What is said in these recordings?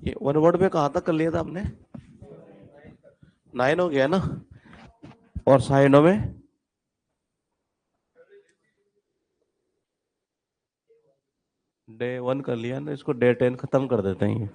ये one word में कहाँ तक कर लिया था आपने? 9 हो गया ना। और साइडों में डे 1 कर लिया ना, इसको डे 10 खत्म कर देते हैं ये।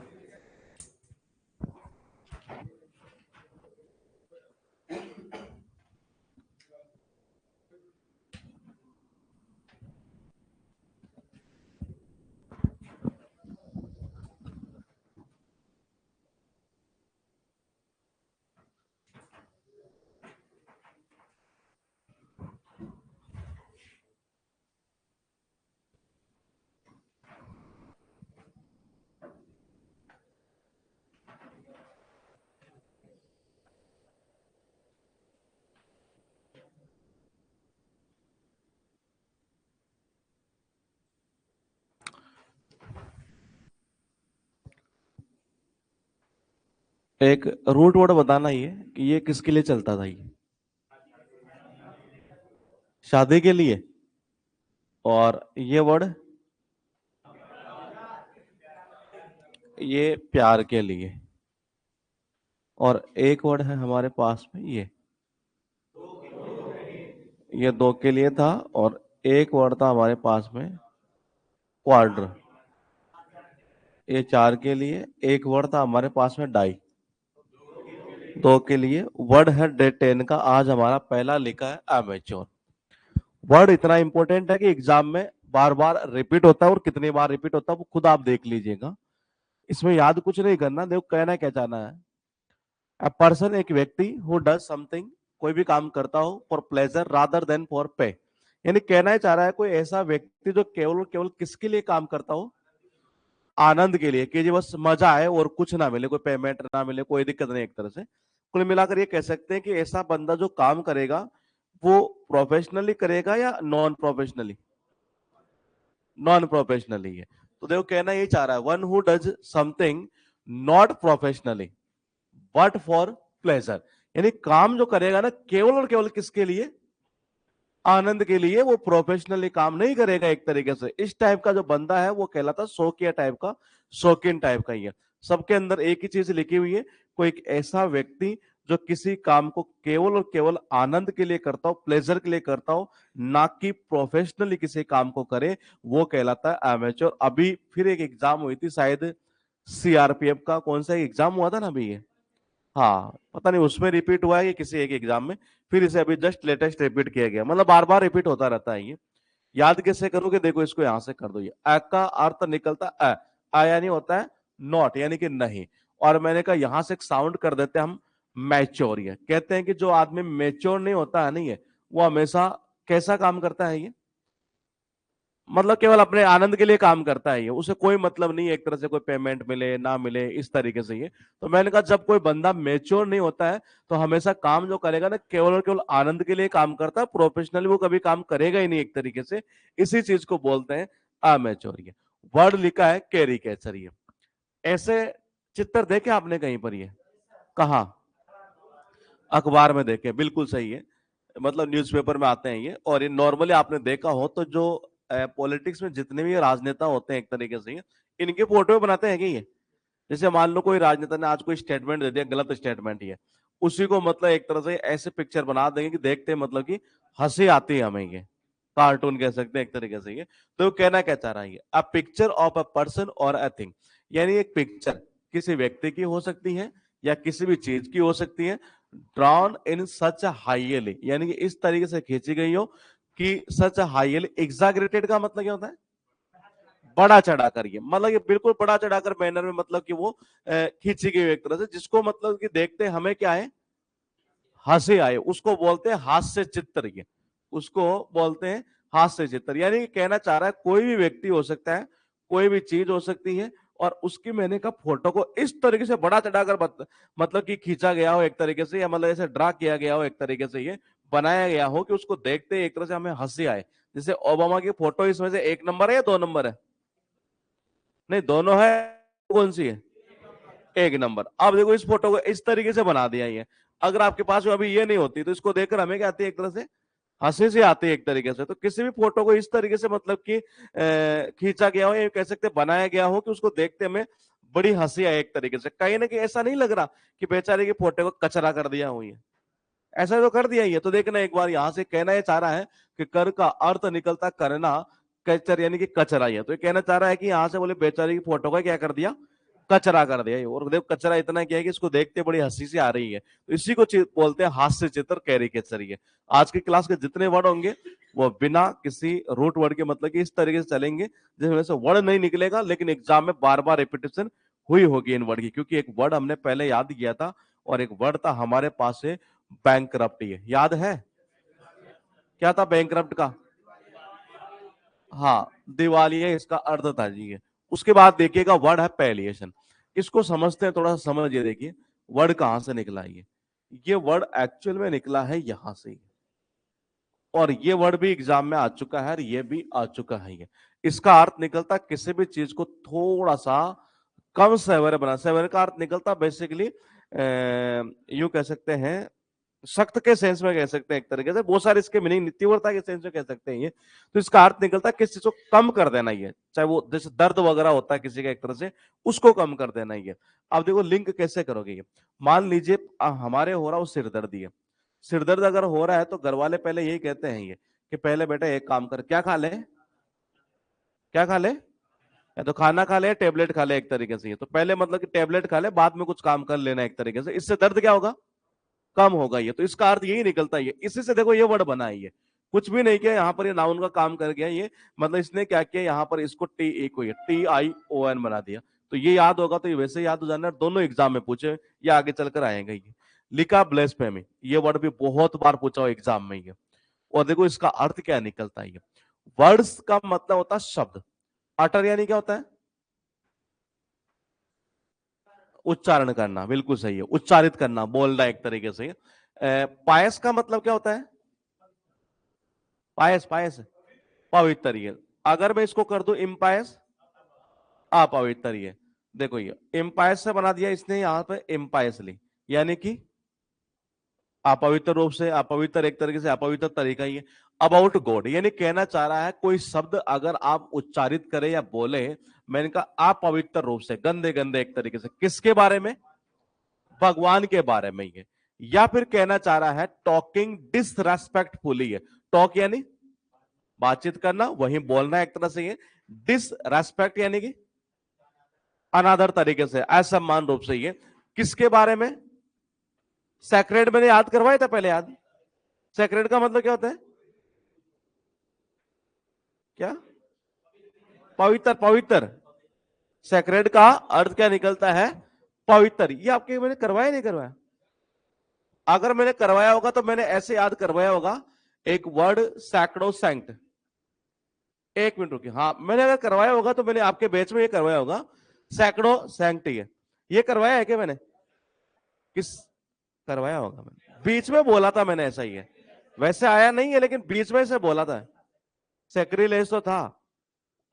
एक रूट वर्ड बताना ये कि ये किसके लिए चलता था ये? शादी के लिए। और ये वर्ड ये प्यार के लिए। और एक वर्ड है हमारे पास में ये 2 के लिए था। और एक वर्ड था हमारे पास में क्वाड्र, ये 4 के लिए। एक वर्ड था हमारे पास में डाई, 2 के लिए। वर्ड है डे 10 का आज हमारा पहला लिखा है एमेच्योर। वर्ड इतना इंपॉर्टेंट है कि एग्जाम में बार बार रिपीट होता है, और कितनी बार रिपीट होता है वो खुद आप देख लीजिएगा। इसमें याद कुछ नहीं करना, देखो कहना क्या चाहना है। अ पर्सन एक व्यक्ति हु डज समथिंग, कोई भी काम करता हो for pleasure rather than for पे। यानी कहना ही चाह रहा है कोई ऐसा व्यक्ति जो केवल और केवल किसके लिए काम करता हो? आनंद के लिए, कि जी बस मजा आए और कुछ ना मिले, कोई पेमेंट ना मिले, कोई दिक्कत नहीं। एक तरह से कुल मिलाकर ये कह सकते हैं कि ऐसा बंदा जो काम करेगा वो प्रोफेशनली करेगा या नॉन प्रोफेशनली? नॉन प्रोफेशनली है। तो देखो कहना ये चाह रहा है one who does something not professionally but for pleasure. यानी काम जो करेगा ना केवल और केवल किसके लिए? आनंद के लिए। वो प्रोफेशनली काम नहीं करेगा। एक तरीके से इस टाइप का जो बंदा है वो कहलाता शौकिया टाइप का, शौकीन टाइप का ही है। सबके अंदर एक ही चीज लिखी हुई है, कोई एक ऐसा व्यक्ति जो किसी काम को केवल और केवल आनंद के लिए करता हो, प्लेजर के लिए करता हो, ना कि प्रोफेशनली किसी काम को करे, वो कहलाता है एमेच्योर। अभी फिर एक एग्जाम हुई थी शायद सीआरपीएफ का, कौन सा एग्जाम हुआ था ना अभी ये? हाँ पता नहीं उसमें रिपीट हुआ है कि किसी एक एग्जाम में, फिर इसे अभी जस्ट लेटेस्ट रिपीट किया गया। मतलब बार बार रिपीट होता रहता है ये। याद कैसे करोगे? देखो इसको यहां से कर दो। ये अ का अर्थ निकलता अ यानी होता है नॉट, यानी कि नहीं। और मैंने कहा यहां से एक साउंड कर देते हैं हम मैच्योर। ये कहते हैं कि जो आदमी मैच्योर नहीं होता है नहीं है, वो हमेशा कैसा काम करता है ये? मतलब केवल अपने आनंद के लिए काम करता है ये, उसे कोई मतलब नहीं है एक तरह से कोई पेमेंट मिले ना मिले, इस तरीके से ये। तो मैंने कहा जब कोई बंदा मेच्योर नहीं होता है तो हमेशा काम जो करेगा ना केवल और केवल आनंद के लिए काम करता है, प्रोफेशनली वो कभी काम करेगा ही नहीं एक तरीके से। इसी चीज को बोलते हैं अमेच्योर। ये वर्ड लिखा है कैरिकेचर। ये ऐसे चित्र देखे आपने कहीं पर? ये कहा? अखबार में देखे, बिल्कुल सही है। मतलब न्यूज़पेपर में आते हैं ये। और ये नॉर्मली आपने देखा हो तो जो पॉलिटिक्स में जितने भी राजनेता होते हैं एक तरीके से ये इनके फोटो बनाते हैं कि ये, जैसे मान लो कोई राजनेता ने आज कोई स्टेटमेंट दे दिया, गलत स्टेटमेंट ये, उसी को मतलब एक तरह से ऐसे पिक्चर बना देंगे कि देखते हैं मतलब कि हंसी आती है हमें। ये कार्टून कह सकते हैं एक तरीके से ये। तो वो कहना क्या चाह रहा है? A picture of a person और अ थिंग, यानी एक पिक्चर किसी व्यक्ति की हो सकती है या किसी भी चीज की हो सकती है, ड्रॉन इन सच हाईली, यानी कि इस तरीके से खींची गई हो कि सच हाईली। एग्जैगरेटेड का मतलब क्या होता है? बड़ा चढ़ाकर। ये मतलब ये बिल्कुल बड़ा चढ़ाकर बैनर में, मतलब कि वो खींची गई एक तरह से, जिसको मतलब कि देखते हमें क्या है? हंसी आए, उसको बोलते हैं हास्य चित्र। ये उसको बोलते हैं हास्य चित्र। यानी कि कहना चाह रहा है कोई भी व्यक्ति हो सकता है, कोई भी चीज हो सकती है, और उसकी मैंने कहा फोटो को इस तरीके से बड़ा चढ़ाकर मतलब कि खींचा गया हो एक तरीके से, या मतलब ऐसे ड्रा किया गया हो एक तरीके से, ये बनाया गया हो कि उसको देखते एक तरह से हमें हंसी आए। जैसे ओबामा की फोटो इसमें से 1 नंबर है या 2 नंबर है? नहीं दोनों है। कौन सी है? 1 नंबर। अब देखो इस फोटो को इस तरीके से बना दिया ये। अगर आपके पास अभी ये नहीं होती तो इसको देखकर हमें क्या आती है? एक तरह से हंसी से आती है एक तरीके से। तो किसी भी फोटो को इस तरीके से मतलब कि खींचा गया हो, ये कह सकते बनाया गया हो कि उसको देखते हमें बड़ी हंसी है एक तरीके से, कहीं ना कहीं ऐसा नहीं लग रहा कि बेचारे की फोटो को कचरा कर दिया हुई है? ऐसा तो कर दिया ही है। तो देखना एक बार, यहां से कहना ये चाह रहा है कि कर का अर्थ निकलता करना, कचर यानी कि कचरा ही है। तो ये कहना चाह रहा है कि यहां से बोले बेचारे की फोटो का क्या कर दिया, कचरा कर दिया। और देख कचरा इतना क्या है कि इसको देखते बड़ी हंसी सी आ रही है। तो इसी को बोलते हैं हास्य चित्र, कैरिकेचर। ये आज की क्लास के जितने वर्ड होंगे वो बिना किसी रूट वर्ड के, मतलब कि इस तरीके से चलेंगे जिसमें से वर्ड नहीं निकलेगा, लेकिन एग्जाम में बार बार रिपीटेशन हुई होगी इन वर्ड की, क्योंकि एक वर्ड हमने पहले याद किया था और एक वर्ड था हमारे पास से बैंकरप्ट। ये याद है? क्या था बैंकरप्ट का? हाँ, दिवालिया इसका अर्थ था जी। ये उसके बाद देखिएगा वर्ड है पैलिएशन। इसको समझते हैं, थोड़ा सा समझिए। देखिए वर्ड कहां से निकला ये वर्ड एक्चुअल में निकला है यहां से, और ये वर्ड भी एग्जाम में आ चुका है और ये भी आ चुका है। ये इसका अर्थ निकलता किसी भी चीज को थोड़ा सा कम सेवर बना। सेवर का अर्थ निकलता बेसिकली यूं कह सकते हैं, सख्त के सेंस में कह सकते हैं एक तरीके से। बहुत सारे इसके मीनिंग तीव्रता के सेंस में कह सकते हैं ये। तो इसका अर्थ निकलता है किसी चीज को कम कर देना ही है, चाहे वो जैसे दर्द वगैरह होता है किसी का एक तरह से, उसको कम कर देना ही है। अब देखो लिंक कैसे करोगे ये। मान लीजिए हमारे हो रहा हो सिरदर्दी है। सिरदर्द अगर हो रहा है तो घर वाले पहले यही कहते हैं ये कि पहले बेटा एक काम कर, क्या खा ले, क्या खा ले, या तो खाना खा ले, टेबलेट खा ले एक तरीके से। ये तो पहले मतलब कि टेबलेट खा ले, बाद में कुछ काम कर लेना एक तरीके से, इससे दर्द क्या होगा, कम होगा। ये तो इसका अर्थ यही निकलता है। इसी से देखो ये वर्ड बना है। ये कुछ भी नहीं किया यहाँ पर, ये नाउन का काम कर गया ये। मतलब इसने क्या किया, यहाँ पर इसको टी ए को TION बना दिया। तो ये याद होगा तो ये वैसे याद हो जाना है, दोनों एग्जाम में पूछे या आगे चलकर आएगा ये। लिखा ब्लेस्फेमी, ये वर्ड भी बहुत बार पूछा हो एग्जाम में ये। और देखो इसका अर्थ क्या निकलता है। ये वर्ड्स का मतलब होता है शब्द। अटर यानी क्या होता है, उच्चारण करना, बिल्कुल सही है, उच्चारित करना, बोलना एक तरीके से। पायस का मतलब क्या होता है, पायस, पायस पवित्र। ये अगर मैं इसको कर दूं इम्पायस, अपवित्र। ये देखो ये इम्पायस से बना दिया इसने यहां पे इम्पायसली, यानी कि अपवित्र रूप से, अपवित्र एक तरीके से अपवित्र तरीका ही है। अबाउट गॉड यानी कहना चाह रहा है कोई शब्द अगर आप उच्चारित करें या बोले, मैंने कहा अपवित्र रूप से, गंदे गंदे एक तरीके से, किसके बारे में, भगवान के बारे में ये। या फिर कहना चाह रहा है टॉकिंग डिसरेस्पेक्टफुली है। टॉक यानी बातचीत करना, वही बोलना एक तरह से। ये डिसरेस्पेक्ट यानी कि अनादर तरीके से, असम्मान रूप से। ये किसके बारे में, सैक्रेड मैंने याद करवाया था पहले, याद, सैक्रेड का मतलब क्या होता है, क्या, पवित्र, पवित्र। सैक्रेड का अर्थ क्या निकलता है, पवित्र। ये आपके मैंने करवाया नहीं करवाया? अगर मैंने करवाया होगा तो मैंने ऐसे याद करवाया होगा, एक वर्ड सैक्रो सैंक्ट। एक मिनट रुकिए, हाँ मैंने अगर करवाया होगा तो मैंने आपके बैच में ये करवाया होगा, सैकड़ो सैंक्टी है। ये करवाया है क्या मैंने, किस, करवाया होगा मैंने, बीच में बोला था मैंने, ऐसा ही है। वैसे आया नहीं है लेकिन बीच में से बोला था। सेक्रीलेज तो था।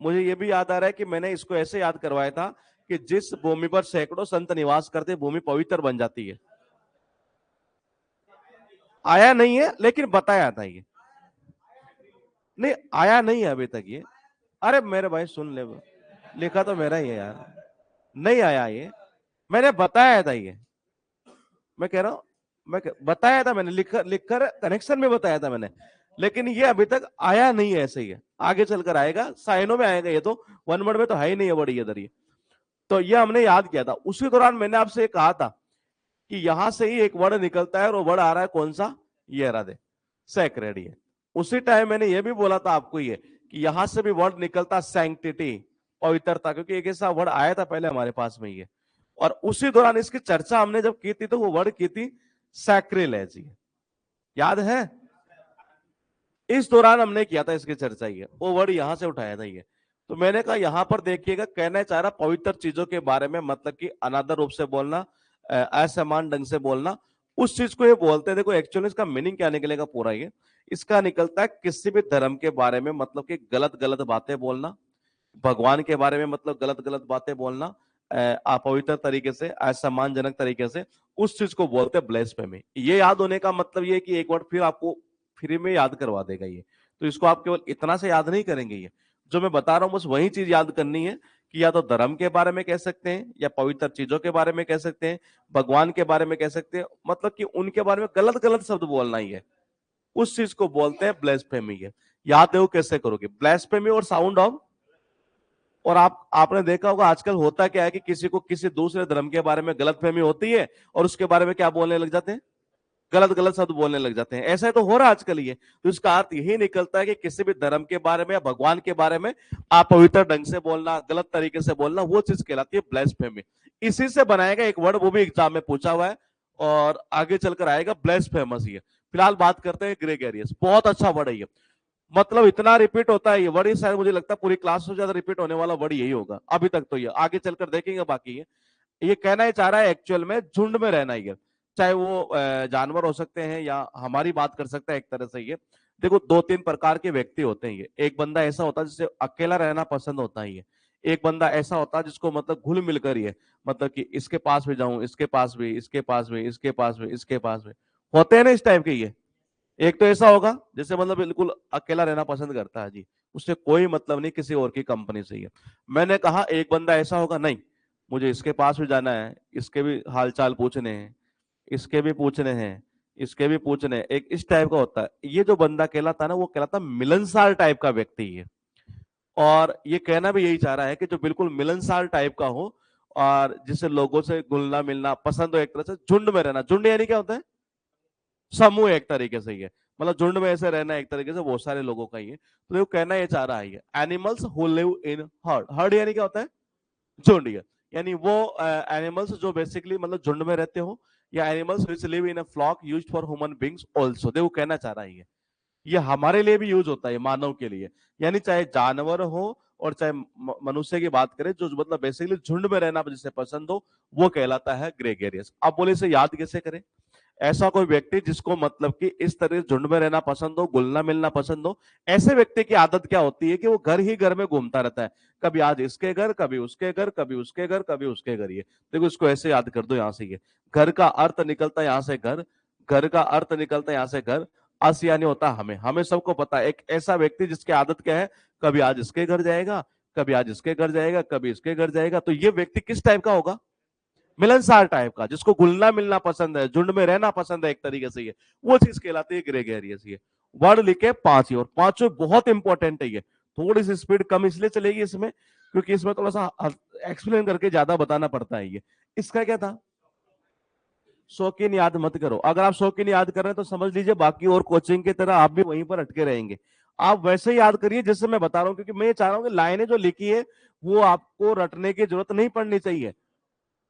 मुझे ये भी याद आ रहा है कि मैंने इसको ऐसे याद करवाया था कि जिस भूमि पर सैकड़ों संत निवास करते, भूमि पवित्र बन जाती है। आया नहीं है लेकिन बताया था ये, नहीं आया नहीं है अभी तक ये। अरे मेरे भाई सुन ले, लिखा तो मेरा ही है यार, नहीं आया ये, मैंने बताया था ये। मैं कह रहा हूं, बताया था मैंने, लिखकर कनेक्शन में बताया था मैंने, लेकिन ये अभी तक आया नहीं है। ऐसे ही है, आगे चलकर आएगा, साइनों में आएगा ये तो, वन वर्ड में तो है ही नहीं है बड़ी इधर ये। तो ये हमने याद किया था। उसी दौरान मैंने आपसे कहा था कि यहां से ही एक वर्ड निकलता है और वो वर्ड आ रहा है कौन सा, ये राधे, सैक्रेड। ये उसी टाइम मैंने ये भी बोला था आपको ये कि यहां से भी वर्ड निकलता सैंक्टिटी, पवित्रता, क्योंकि एक ऐसा वर्ड आया था पहले हमारे पास में ये। और उसी दौरान इसकी चर्चा हमने जब की थी तो वो वर्ड की थी सैक्रिलेज, याद है? इस दौरान हमने किया था इसकी चर्चा, ये वो वर्ड यहां से उठाया था ये। तो मैंने कहा यहां पर देखिएगा, कहना चाह रहा पवित्र चीजों के बारे में, मतलब कि अनादर रूप से बोलना, असमान ढंग से बोलना, उस चीज को ये बोलते हैं। देखो एक्चुअली इसका मीनिंग क्या निकलेगा पूरा ये, इसका निकलता है किसी भी धर्म के बारे में, मतलब कि गलत गलत बातें बोलना, भगवान के बारे में मतलब गलत गलत बातें बोलना, अपवित्र तरीके से, असम्मानजनक तरीके से, उस चीज को बोलते हैं ब्लेस्फेमी। ये याद होने का मतलब ये कि एक वर्ड फिर आपको फ्री में याद करवा देगा ये। तो इसको आप केवल इतना से याद नहीं करेंगे ये, जो मैं बता रहा हूं बस वही चीज याद करनी है कि या तो धर्म के बारे में कह सकते हैं, या पवित्र चीजों के बारे में कह सकते हैं, भगवान के बारे में कह सकते हैं, मतलब कि उनके बारे में गलत गलत शब्द बोलना ही है, उस चीज को बोलते हैं ब्लेस्फेमी है। याद है वो कैसे करोगे, ब्लेस्फेमी और साउंड ऑफ। और आपने देखा होगा आजकल होता क्या है कि किसी को किसी दूसरे धर्म के बारे में गलतफहमी होती है और उसके बारे में क्या बोलने लग जाते हैं, गलत गलत शब्द बोलने लग जाते हैं। ऐसा तो हो रहा है आजकल ये। तो इसका अर्थ यही निकलता है कि किसी भी धर्म के बारे में या भगवान के बारे में अपवित्र ढंग से बोलना, गलत तरीके से बोलना, वो चीज कहलाती है ब्लेस्फेमी। इसी से बनाएगा एक वर्ड, वो भी एग्जाम में पूछा हुआ है और आगे चलकर आएगा, ब्लेस्फेमस ही है। फिलहाल बात करते हैं ग्रेगेरियस। बहुत अच्छा वर्ड है ये, मतलब इतना रिपीट होता है ये वर्ड, शायद मुझे लगता है पूरी क्लास से ज्यादा रिपीट होने वाला वर्ड यही होगा अभी तक। तो ये आगे चलकर देखेंगे बाकी ये कहना ही चाह रहा है एक्चुअल में झुंड में रहना ही है, चाहे वो जानवर हो सकते हैं या हमारी बात कर सकते हैं एक तरह से। ये देखो दो तीन प्रकार के व्यक्ति होते हैं। ये एक बंदा ऐसा होता है जिसे अकेला रहना पसंद होता है, ये एक बंदा ऐसा होता है जिसको मतलब घुल मिलकर ही है, मतलब कि इसके पास भी जाऊं, इसके पास भी, इसके पास भी, इसके पास भी, इसके पास भी, होते हैं ना इस टाइप के ये। एक तो ऐसा होगा जैसे मतलब बिल्कुल अकेला रहना पसंद करता है जी, उससे कोई मतलब नहीं किसी और की कंपनी से ही है। मैंने कहा एक बंदा ऐसा होगा, नहीं मुझे इसके पास भी जाना है, इसके भी हालचाल पूछने हैं, इसके भी पूछने हैं, इसके भी पूछने हैं, एक इस टाइप का होता है। ये जो बंदा कहलाता है ना, वो कहलाता है मिलनसार टाइप का व्यक्ति है। और ये कहना भी यही चाह रहा है कि जो बिल्कुल मिलनसार टाइप का हो और जिसे लोगों से घुलना मिलना पसंद हो, एक तरह से झुंड में रहना। झुंड यानी क्या होता है, समूह एक तरीके से ही है, मतलब झुंड में ऐसे रहना एक तरीके से बहुत सारे लोगों का ही है। तो ये कहना ये चाह रहा है animals who live in heard. Heard यानी क्या होता है, झुंड। यानी वो एनिमल्स जो बेसिकली मतलब झुंड में रहते हो, या animals which live in a flock used for human beings also. देखो कहना चाह रहा है ये हमारे लिए भी यूज होता है, मानव के लिए। यानी चाहे जानवर हो और चाहे मनुष्य की बात करें, जो मतलब बेसिकली झुंड में रहना जिसे पसंद हो, वो कहलाता है ग्रेगेरियस। अब बोले इसे याद कैसे करें। ऐसा कोई व्यक्ति जिसको मतलब कि इस तरह झुंड में रहना पसंद हो, घुलना मिलना पसंद हो, ऐसे व्यक्ति की आदत क्या होती है कि वो घर ही घर में घूमता रहता है। कभी आज इसके घर, कभी उसके घर, कभी उसके घर, कभी उसके घर। ये देखो इसको ऐसे याद कर दो, यहां से ये घर का अर्थ निकलता है, यहां से घर, घर का अर्थ निकलता है यहां से घर, अस यानी होता है हमें। हमें सबको पता है एक ऐसा व्यक्ति जिसकी आदत क्या है, कभी आज इसके घर जाएगा, कभी आज इसके घर जाएगा, कभी इसके घर जाएगा। तो ये व्यक्ति किस टाइप का होगा, मिलनसार टाइप का, जिसको घुलना मिलना पसंद है, झुंड में रहना पसंद है एक तरीके से। ये वो चीज कहलाती है ग्रेगेरियस। ये वर्ड लिखे पांच ही, और पांचों बहुत इंपॉर्टेंट है। ये थोड़ी सी स्पीड कम इसलिए चलेगी इसमें क्योंकि इसमें थोड़ा सा एक्सप्लेन करके ज्यादा बताना पड़ता है। ये इसका क्या था, शौकीन याद मत करो। अगर आप शौकीन याद कर रहे हैं तो समझ लीजिए बाकी और कोचिंग की तरह आप भी वहीं पर अटके रहेंगे। आप वैसे ही याद करिए जैसे मैं बता रहा हूं, क्योंकि मैं ये चाह रहा हूं कि लाइनें जो लिखी है वो आपको रटने की जरूरत नहीं पड़नी चाहिए।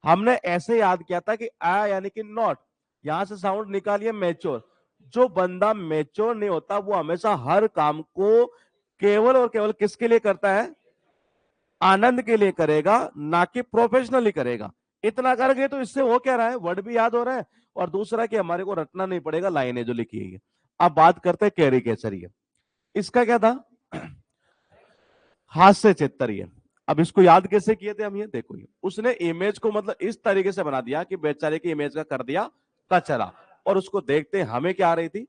हमने ऐसे याद किया था कि आ यानी कि नॉट, यहां से साउंड निकालिए मैच्योर। जो बंदा मैच्योर नहीं होता वो हमेशा हर काम को केवल और केवल किसके लिए करता है, आनंद के लिए करेगा, ना कि प्रोफेशनली करेगा। इतना कर गए तो इससे हो क्या रहा है, वर्ड भी याद हो रहा है और दूसरा कि हमारे को रटना नहीं पड़ेगा लाइनें जो लिखी है। अब बात करते हैं कैरिकेचर। इसका क्या था, हास्य चित्तरिय। अब इसको याद कैसे किए थे हम, ये देखो ये उसने इमेज को मतलब इस तरीके से बना दिया कि बेचारे की इमेज का कर दिया कचरा, और उसको देखते हमें क्या आ रही थी,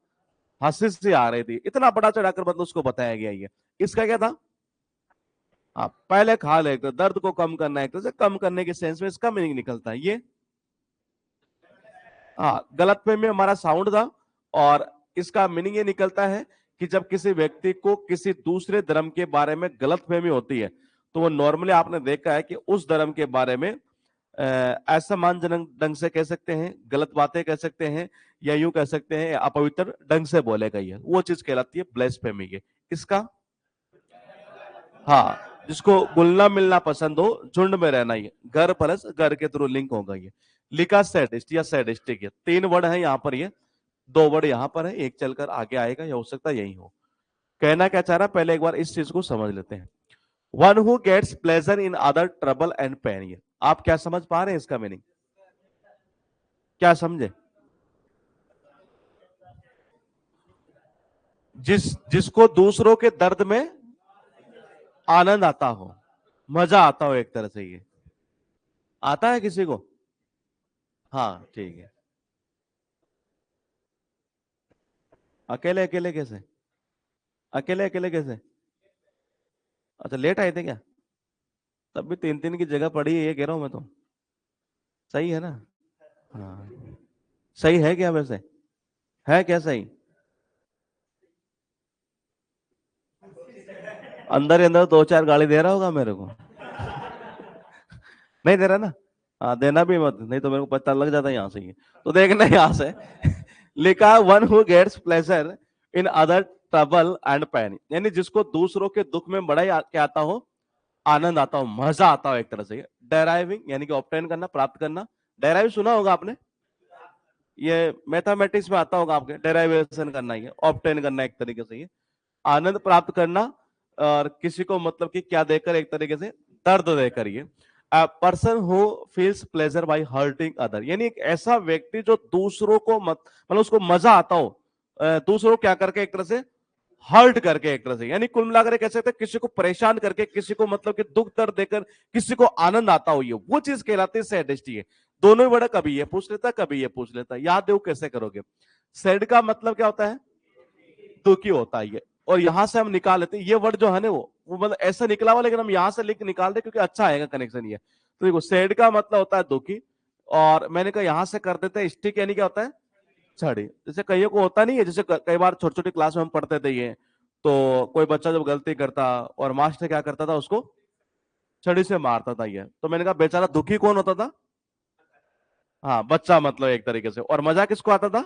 हंसी से आ रही थी। इतना बड़ा चढ़ाकर मतलब उसको बताया गया। ये इसका क्या था, आप पहले खा ले तो दर्द को कम करना है, एक तरह से कम करने के सेंस में इसका मीनिंग निकलता है ये। हाँ, गलत में हमारा साउंड था, और इसका मीनिंग ये निकलता है कि जब किसी व्यक्ति को किसी दूसरे धर्म के बारे में गलत फहमी होती है, तो वो नॉर्मली आपने देखा है कि उस धर्म के बारे में असम्मानजनक ढंग से कह सकते हैं, गलत बातें कह सकते हैं, या यूं कह सकते हैं अपवित्र ढंग से बोले गई है, वो चीज कहलाती है ब्लेस्फेमी के। इसका, हाँ, जिसको घुलना मिलना पसंद हो, झुंड में रहना ही है, घर प्लस घर के थ्रू लिंक होगा ये। लिखा सैडिस्ट या सैडिस्टिक, ये तीन वर्ड है यहाँ पर। ये दो वर्ड यहाँ पर है, एक चलकर आगे आएगा या हो सकता है यही हो। कहना क्या चाह रहा है, पहले एक बार इस चीज को समझ लेते हैं। One who gets pleasure in other trouble and pain. ये आप क्या समझ पा रहे हैं इसका मीनिंग, क्या समझे, जिसको दूसरों के दर्द में आनंद आता हो, मजा आता हो एक तरह से। ये आता है किसी को, हाँ ठीक है। अकेले अकेले कैसे, अकेले अकेले कैसे, अच्छा लेट आए थे क्या? तब भी 3-3 की जगह पड़ी है, ये कह रहा हूं मैं तो। सही है ना? हाँ सही है क्या वैसे? है क्या सही? अंदर ही अंदर 2-4 गाली दे रहा होगा मेरे को। नहीं दे रहा ना? हाँ देना भी मत, नहीं तो मेरे को पता लग जाता है यहाँ से ही। तो देखना यहाँ से लिखा one who gets pleasure in other trouble and pain, यानी जिसको दूसरों के दुख में बड़ा ही क्या आता हो, आनंद आता हो, मजा आता हो एक तरह से। डेराइविंग यानी कि ऑब्टेन करना, प्राप्त करना। डेराइव सुना होगा आपने, ये मैथमेटिक्स में आता होगा आपके, डेराइवेशन करना, ये ऑब्टेन करना एक तरीके से, ये आनंद प्राप्त करना। और किसी को मतलब कि क्या देकर, एक तरीके से दर्द देकर। ये person who feels pleasure by hurting other, यानी एक ऐसा व्यक्ति जो दूसरों को मतलब उसको मजा आता हो दूसरों को क्या करके, एक तरह से हर्ट करके एक तरह से, यानी कुल मिलाकर कह सकते हैं किसी को परेशान करके, किसी को मतलब कि दुख दर्द देकर किसी को आनंद आता हो, ये वो चीज कहलाती है सैडिस्टी है। दोनों ही बड़ा, कभी ये पूछ लेता कभी ये पूछ लेता, याद दे कैसे करोगे? सैड का मतलब क्या होता है? दुखी होता है ये। और यहां से हम निकाल लेते हैं ये वर्ड जो है ना, वो मतलब ऐसा निकला हुआ, लेकिन हम यहां से लिख निकाल दे क्योंकि अच्छा आएगा कनेक्शन ये। तो देखो सैड का मतलब होता है दुखी, और मैंने कहा यहां से कर देते हैं स्टिक, यानी क्या होता है? छड़ी। जैसे कईयों को होता नहीं है, जैसे कई बार छोटी छोटी क्लास में हम पढ़ते थे ये, तो कोई बच्चा जब गलती करता और मास्टर क्या करता था, उसको छड़ी से मारता था ये। तो मैंने कहा बेचारा दुखी कौन होता था? हाँ बच्चा, मतलब एक तरीके से। और मजा किसको आता था?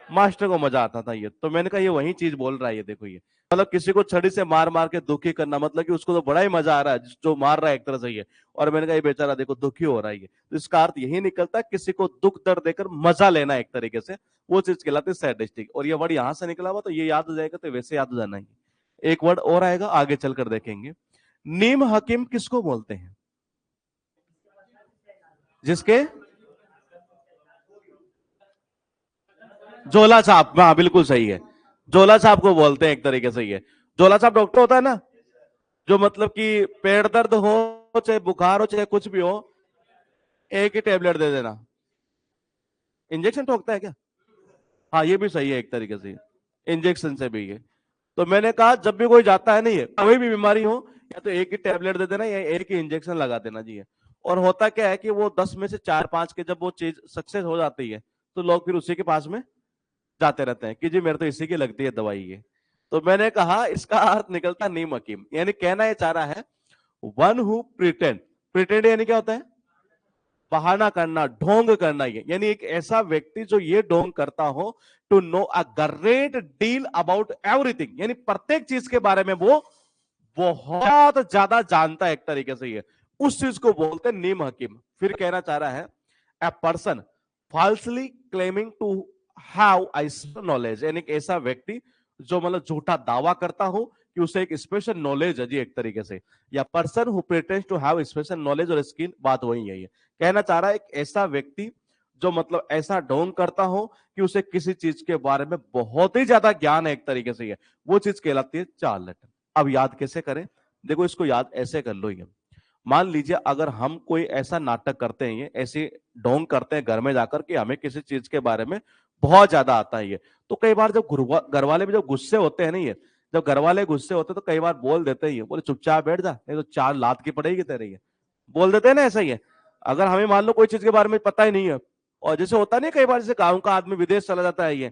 मास्टर को मजा आता था ये। तो मैंने कहा ये वही चीज बोल रहा है ये, देखो ये मतलब किसी को छड़ी से मार मार के दुखी करना, मतलब कि उसको तो बड़ा ही मजा आ रहा है जो मार रहा है एक तरह से ये। और मैंने कहा ये बेचारा देखो दुखी हो रहा है ये। तो इसका अर्थ यही निकलता है किसी को दुख दर्द देकर मजा लेना एक तरीके से, वो चीज कहलाती है सैडिस्टिक। और ये वर्ड यहां से निकला हुआ तो ये याद हो जाएगा, तो वैसे याद हो जाना ही। एक वर्ड और आएगा आगे चलकर देखेंगे। नीम हकीम किसको बोलते हैं? जिसके झोला छाप, हाँ बिल्कुल सही है। झोला छाप को बोलते हैं एक तरीके से ये। झोला छाप डॉक्टर होता है ना, जो मतलब कि पेट दर्द हो चाहे बुखार हो चाहे कुछ भी हो, एक ही टेबलेट दे देना। इंजेक्शन ठोकता है क्या? हाँ ये भी सही है एक तरीके से, इंजेक्शन से भी है। तो मैंने कहा जब भी कोई जाता है नहीं है, कोई भी बीमारी हो, या तो एक ही टेबलेट दे देना या एक ही इंजेक्शन लगा देना जी है। और होता क्या है कि वो 10 में से 4-5 के जब वो चीज सक्सेस हो जाती है, तो लोग फिर उसी के पास में जाते रहते हैं कि जी मेरे तो इसी की लगती है दवाई ये। तो मैंने कहा इसका अर्थ निकलता नीम हकीम, यानी कहना ये चाह रहा है वन हु प्रिटेंड। प्रिटेंड यानी क्या होता है? बहाना करना, ढोंग करना, ये यानी एक ऐसा व्यक्ति जो ये ढोंग करता हो to know a great deal about everything, यानी प्रत्येक चीज के बारे में वो बहुत ज्यादा जानता है एक तरीके से ये, उस चीज को बोलते हैं नीम हकीम। फिर कहना चाह रहा है a person falsely claiming to have I knowledge, यानी एक ऐसा व्यक्ति जो मतलब झूठा दावा करता हो कि उसे एक स्पेशल नॉलेज है जी एक तरीके से, या person who pretends to have special knowledge और स्किल, बात वही है ये। कहना चाह रहा है एक ऐसा व्यक्ति जो मतलब ऐसा ढोंग करता हो कि उसे किसी चीज के बारे में बहुत ही ज्यादा ज्ञान है एक तरीके से, ये वो चीज कहलाती है चार्लेटन। अब याद कैसे करें? देखो इसको याद ऐसे कर लो, ये मान लीजिए अगर हम कोई ऐसा नाटक करते हैं, ये ऐसे ढोंग करते हैं घर में जाकर कि हमें किसी चीज के बारे में बहुत ज्यादा आता है ये, तो कई बार जब घर वाले भी जब गुस्से होते हैं ना, ये जब घर वाले गुस्से होते हैं तो कई बार बोल देते हैं, ये बोले चुपचाप बैठ जा नहीं तो 4 लात की पड़ेगी तेरे, ये बोल देते हैं ना ऐसा ही है। अगर हमें मान लो कोई चीज के बारे में पता ही नहीं है, और जैसे होता नहीं कई बार, जैसे गाँव का आदमी विदेश चला जाता है ये,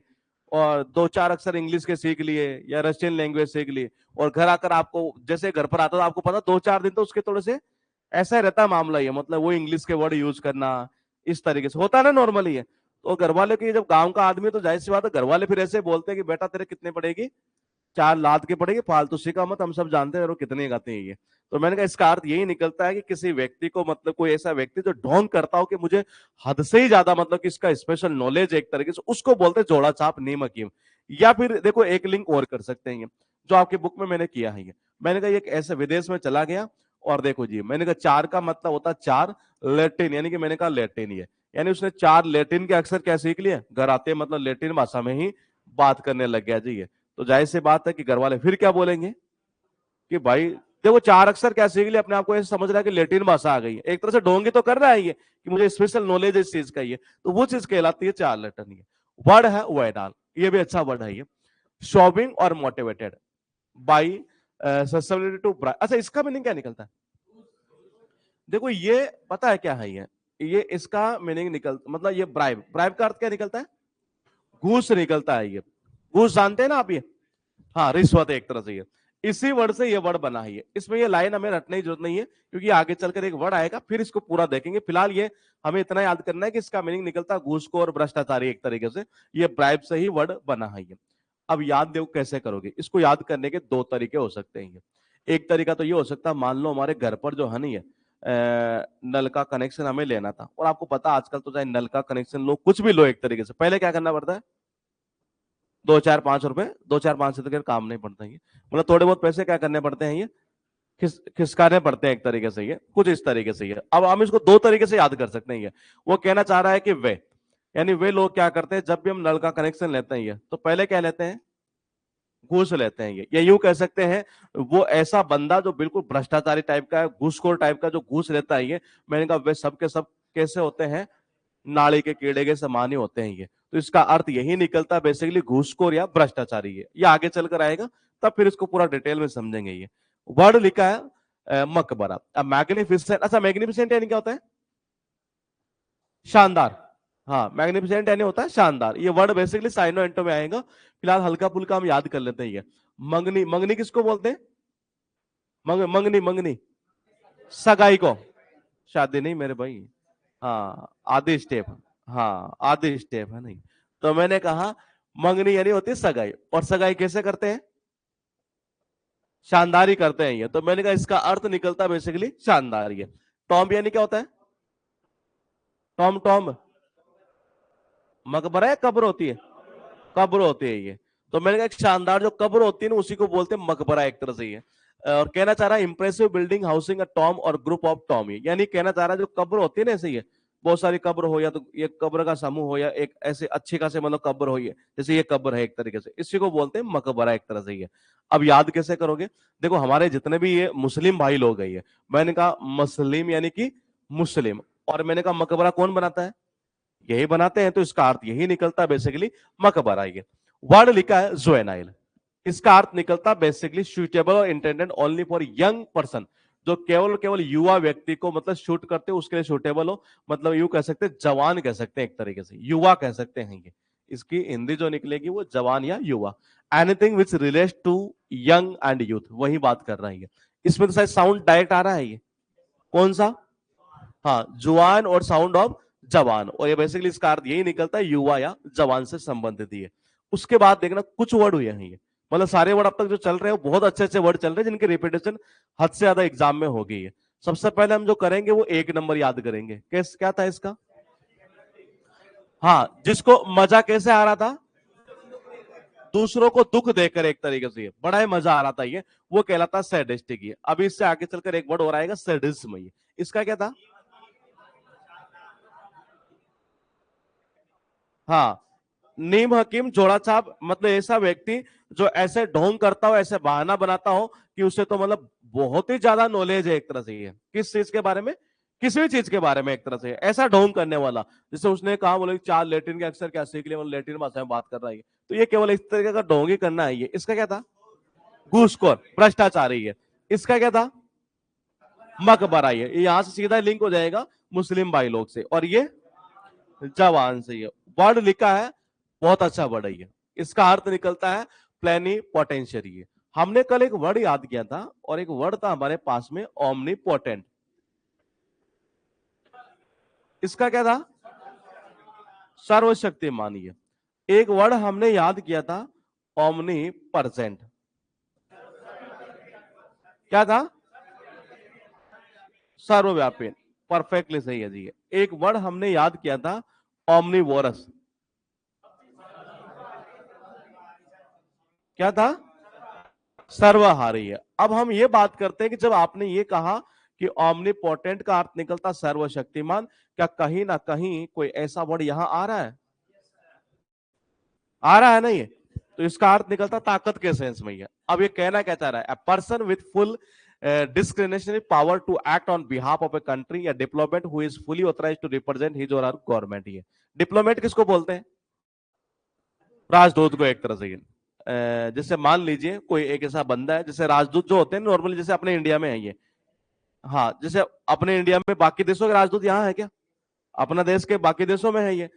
और 2-4 अक्षर इंग्लिश के सीख लिए या रशियन लैंग्वेज सीख लिए, और घर आकर आपको जैसे घर पर आता था आपको पता 2-4 दिन तो उसके थोड़े से ऐसा रहता है मामला, ये मतलब वो इंग्लिश के वर्ड यूज करना इस तरीके से होता है ना नॉर्मली है। तो घर वाले की जब गांव का आदमी तो जाहिर सी बात है घर वाले फिर ऐसे बोलते हैं कि बेटा तेरे कितने पड़ेगी, 4 लाद के पड़ेगी, फालतू सीखा मत, हम सब जानते हैं कितने गाते हैं ये। तो मैंने कहा इसका अर्थ यही निकलता है कि किसी व्यक्ति को मतलब कोई ऐसा व्यक्ति जो ढोंग करता हो कि मुझे हद से ही ज्यादा मतलब कि इसका स्पेशल नॉलेज एक तरीके से, उसको बोलते हैं जोड़ा छाप नीम हकीम। या फिर देखो एक लिंक और कर सकते हैं ये, जो आपकी बुक में मैंने किया है ये। मैंने कहा एक ऐसे विदेश में चला गया, और देखो जी मैंने कहा 4 का मतलब होता है 4 लैटिन, यानी कि मैंने कहा लैटिन ये, यानी उसने 4 लैटिन के अक्षर क्या सीख लिए, घर आते मतलब लैटिन भाषा में ही बात करने लग गया जी ये। तो जाहिर सी बात है कि घर वाले फिर क्या बोलेंगे कि भाई देखो 4 अक्षर क्या सीख लिया, अपने आप को ऐसे समझ रहा है कि लैटिन भाषा आ गई है, एक तरह से ढोंगी तो कर रहा है ये कि मुझे स्पेशल नॉलेज इस चीज का ये, तो वो चीज कहलाती है 4 लैटिन। ये वर्ड है वेडाल, ये भी अच्छा वर्ड है ये। शॉबिंग और motivated by susceptibility to bribe. अच्छा, इसका मीनिंग क्या निकलता है? देखो ये पता है क्या है, ये इसका मीनिंग मतलब ये ब्राइब, ब्राइब का अर्थ क्या निकलता है? घूस निकलता है। ये घूस जानते हैं ना आप? ये हाँ, रिश्वत एक तरह से। ये इसी वर्ड से ये वर्ड बना है। ये इसमें ये लाइन हमें रटने की जरूरत नहीं है, क्योंकि आगे चलकर एक वर्ड आएगा, फिर इसको पूरा देखेंगे। फिलहाल ये हमें इतना याद करना है कि इसका मीनिंग निकलता है घूसखोर, भ्रष्टाचारी एक तरीके से। ये ब्राइब से ही वर्ड बना है। ये अब याद देखो कैसे करोगे इसको। याद करने के दो तरीके हो सकते हैं। ये एक तरीका तो ये हो सकता है, मान लो हमारे घर पर जो है नहीं है, नल का कनेक्शन हमें लेना था, और आपको पता आजकल तो चाहे नल का कनेक्शन लो, कुछ भी लो, एक तरीके से पहले क्या करना पड़ता है? 2 4 5 रुपए, 2 4 5 से तो काम नहीं पड़ता है। मतलब थोड़े बहुत पैसे क्या करने पड़ते हैं? ये खिसकाने पड़ते हैं एक तरीके से। ये कुछ इस तरीके से। ये अब हम इसको दो तरीके से याद कर सकते हैं। ये वो कहना चाह रहा है कि वे, यानी वे लोग क्या करते हैं जब भी हम नल का कनेक्शन लेते हैं, ये तो पहले क्या लेते हैं? घूस लेते हैं। ये यूं कह सकते हैं, वो ऐसा बंदा जो बिल्कुल भ्रष्टाचारी टाइप का है, घूसखोर टाइप का, जो घूस लेता है। ये मैंने कहा वे सब के सब कैसे होते हैं? नाली के कीड़े के समान ही होते हैं। ये तो इसका अर्थ यही निकलता है बेसिकली घूसखोर या भ्रष्टाचारी। ये आगे चलकर आएगा, तब फिर इसको पूरा डिटेल में समझेंगे। ये वर्ड लिखा है मकबरा। अब मैग्निफिसेंट, अच्छा मैग्निफिसेंट यानी क्या होता है? शानदार। हाँ, मैग्निफिसेंट यानी होता है शानदार। ये वर्ड बेसिकली साइनो एंटो में आएगा। फिलहाल हल्का फुल्का हम याद कर लेते हैं। ये मंगनी, मंगनी किसको बोलते हैं? मंगनी, मंगनी सगाई को। शादी नहीं मेरे भाई। हाँ, आधी स्टेप। हाँ, आधी स्टेप है नहीं। तो मैंने कहा मंगनी यानी होती है सगाई, और सगाई कैसे करते हैं? शानदारी करते हैं। ये तो मैंने कहा इसका अर्थ निकलता है बेसिकली शानदार। ये टॉम यानी क्या होता है? टॉम, टॉम मकबरा है, कब्र होती है? कब्र होती है। ये तो मैंने कहा एक शानदार जो कब्र होती है ना, उसी को बोलते हैं मकबरा एक तरह से। ये और कहना चाह रहा है इंप्रेसिव बिल्डिंग हाउसिंग अ टॉम और ग्रुप ऑफ टॉम, यानी कहना चाह रहा है जो कब्र होती है ना, ऐसे ही है, बहुत सारी कब्र हो, या तो ये कब्र का समूह हो, या एक ऐसे अच्छे खासे मतलब कब्र हो, ये जैसे ये कब्र है एक तरीके से, इसी को बोलते हैं मकबरा एक तरह से। ये अब याद कैसे करोगे? देखो हमारे जितने भी ये मुस्लिम भाई लोग हैं, ये मैंने कहा मुस्लिम यानी कि मुस्लिम, और मैंने कहा मकबरा कौन बनाता है? यही बनाते हैं। तो इसका अर्थ यही निकलता है बेसिकली मकबरा। ये वर्ड लिखा है जुवेनाइल, इसका अर्थ निकलता बेसिकली सूटेबल और intended only for young person, जो केवल केवल युवा व्यक्ति को मतलब शूट करते हो उसके लिए सूटेबल हो। मतलब यू कह सकते हैं, जवान कह सकते हैं एक तरीके से, युवा कह सकते हैं। ये इसकी हिंदी जो निकलेगी वो जवान या युवा। Anything which relates to young and youth, वही बात कर रहा है। ये इसमें तो शायद साउंड डायरेक्ट आ रहा है। ये कौन सा? हाँ, जुआन और साउंड ऑफ जवान, और ये बेसिकली इसका अर्थ यही निकलता है युवा या जवान से संबंधित। ही है। उसके बाद देखना कुछ वर्ड हुए हैं। ये मतलब सारे वर्ड अब तक जो चल रहे हैं बहुत अच्छे अच्छे वर्ड चल रहे हैं, जिनकी रिपीटेशन हद से ज्यादा एग्जाम में हो गई है। सबसे पहले हम जो करेंगे वो एक नंबर याद करेंगे। क्या था इसका? हाँ, जिसको मजा कैसे आ रहा था? दूसरों को दुख देकर एक तरीके से, बड़ा ही मजा आ रहा था। ये वो कहलाता सैडिस्टिक। ये अभी इससे आगे चलकर एक वर्ड और आएगा सैडिज्म। ये इसका क्या था? हाँ, नीम हकीम जोड़ा छाप, मतलब ऐसा व्यक्ति जो ऐसे ढोंग करता हो, ऐसे बहाना बनाता हो कि उसे तो मतलब बहुत ही ज्यादा नॉलेज है एक तरह से। ये किस चीज के बारे में? किसी भी चीज के बारे में एक तरह से ऐसा ढोंग करने वाला। जैसे उसने कहा बोले 4 लैटिन के अक्षर क्या सीख लिया, मतलब लैटिन भाषा में बात कर रहा है। तो ये केवल इस तरीके का ढोंग ही करना है। ये इसका क्या था? घूसखोर, भ्रष्टाचारी। है इसका क्या था? मकबरा। ये यहां से सीधा लिंक हो जाएगा मुस्लिम भाई लोग से, और ये जवान से। ये वर्ड लिखा है, बहुत अच्छा वर्ड है। ये इसका अर्थ निकलता है प्लेनी पोटेंशियरी। हमने कल एक वर्ड याद किया था, और एक वर्ड था हमारे पास में ओमनी पोटेंट। इसका क्या था? सर्वशक्तिमान। ये एक वर्ड हमने याद किया था ओमनी परसेंट। क्या था? सर्वव्यापी। परफेक्टली सही है जी। एक वर्ड हमने याद किया था ओमनीवोरस। क्या था? सर्वहारी है। अब हम ये बात करते हैं कि जब आपने ये कहा कि ओमनीपोटेंट का अर्थ निकलता सर्वशक्तिमान, क्या कहीं ना कहीं कोई ऐसा वर्ड यहां आ रहा है? आ रहा है नहीं? तो इसका अर्थ निकलता ताकत के सेंस में ही है। अब ये कहना क्या चाह रहा है? A person with full discretionary power to act on behalf of a country या diplomat who is fully authorized to represent his or her government। ये डिप्लोमेट किसको बोलते हैं? राजदूत को एक तरह से। जैसे मान लीजिए कोई एक ऐसा बंदा है, जैसे राजदूत जो होते हैं नॉर्मली, जैसे अपने इंडिया में है ये। हाँ, जैसे अपने इंडिया में बाकी देशों के राजदूत यहाँ है क्या? अपना देश के बाकी देशों में है ये।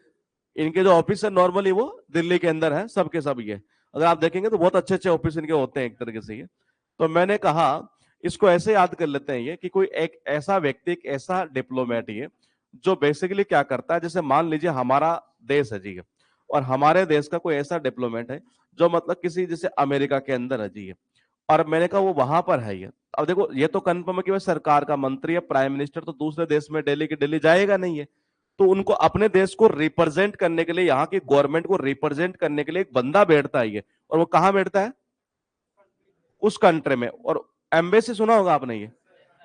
इनके जो ऑफिस है नॉर्मली वो दिल्ली के अंदर है, सबके सब ये। अगर आप देखेंगे तो बहुत अच्छे अच्छे ऑफिस इनके होते हैं एक तरीके से ये। तो मैंने कहा इसको ऐसे याद कर लेते हैं ये कि कोई एक ऐसा व्यक्ति, एक ऐसा डिप्लोमेट ये, जो बेसिकली क्या करता है, जैसे मान लीजिए हमारा देश है जी, और हमारे देश का कोई ऐसा डिप्लोमेट है जो मतलब किसी जैसे अमेरिका के अंदर है जी, और मैंने कहा वो वहां पर है ये। अब देखो ये तो कंफर्म है कि वह सरकार का मंत्री है, प्राइम मिनिस्टर, तो दूसरे देश में दिल्ली की दिल्ली जाएगा नहीं है। तो उनको अपने देश को रिप्रेजेंट करने के लिए, यहाँ की गवर्नमेंट को रिप्रेजेंट करने के लिए एक बंदा बैठता है ये। और वो कहाँ बैठता है? उस कंट्री में। और एम्बेसी सुना होगा आपने, ये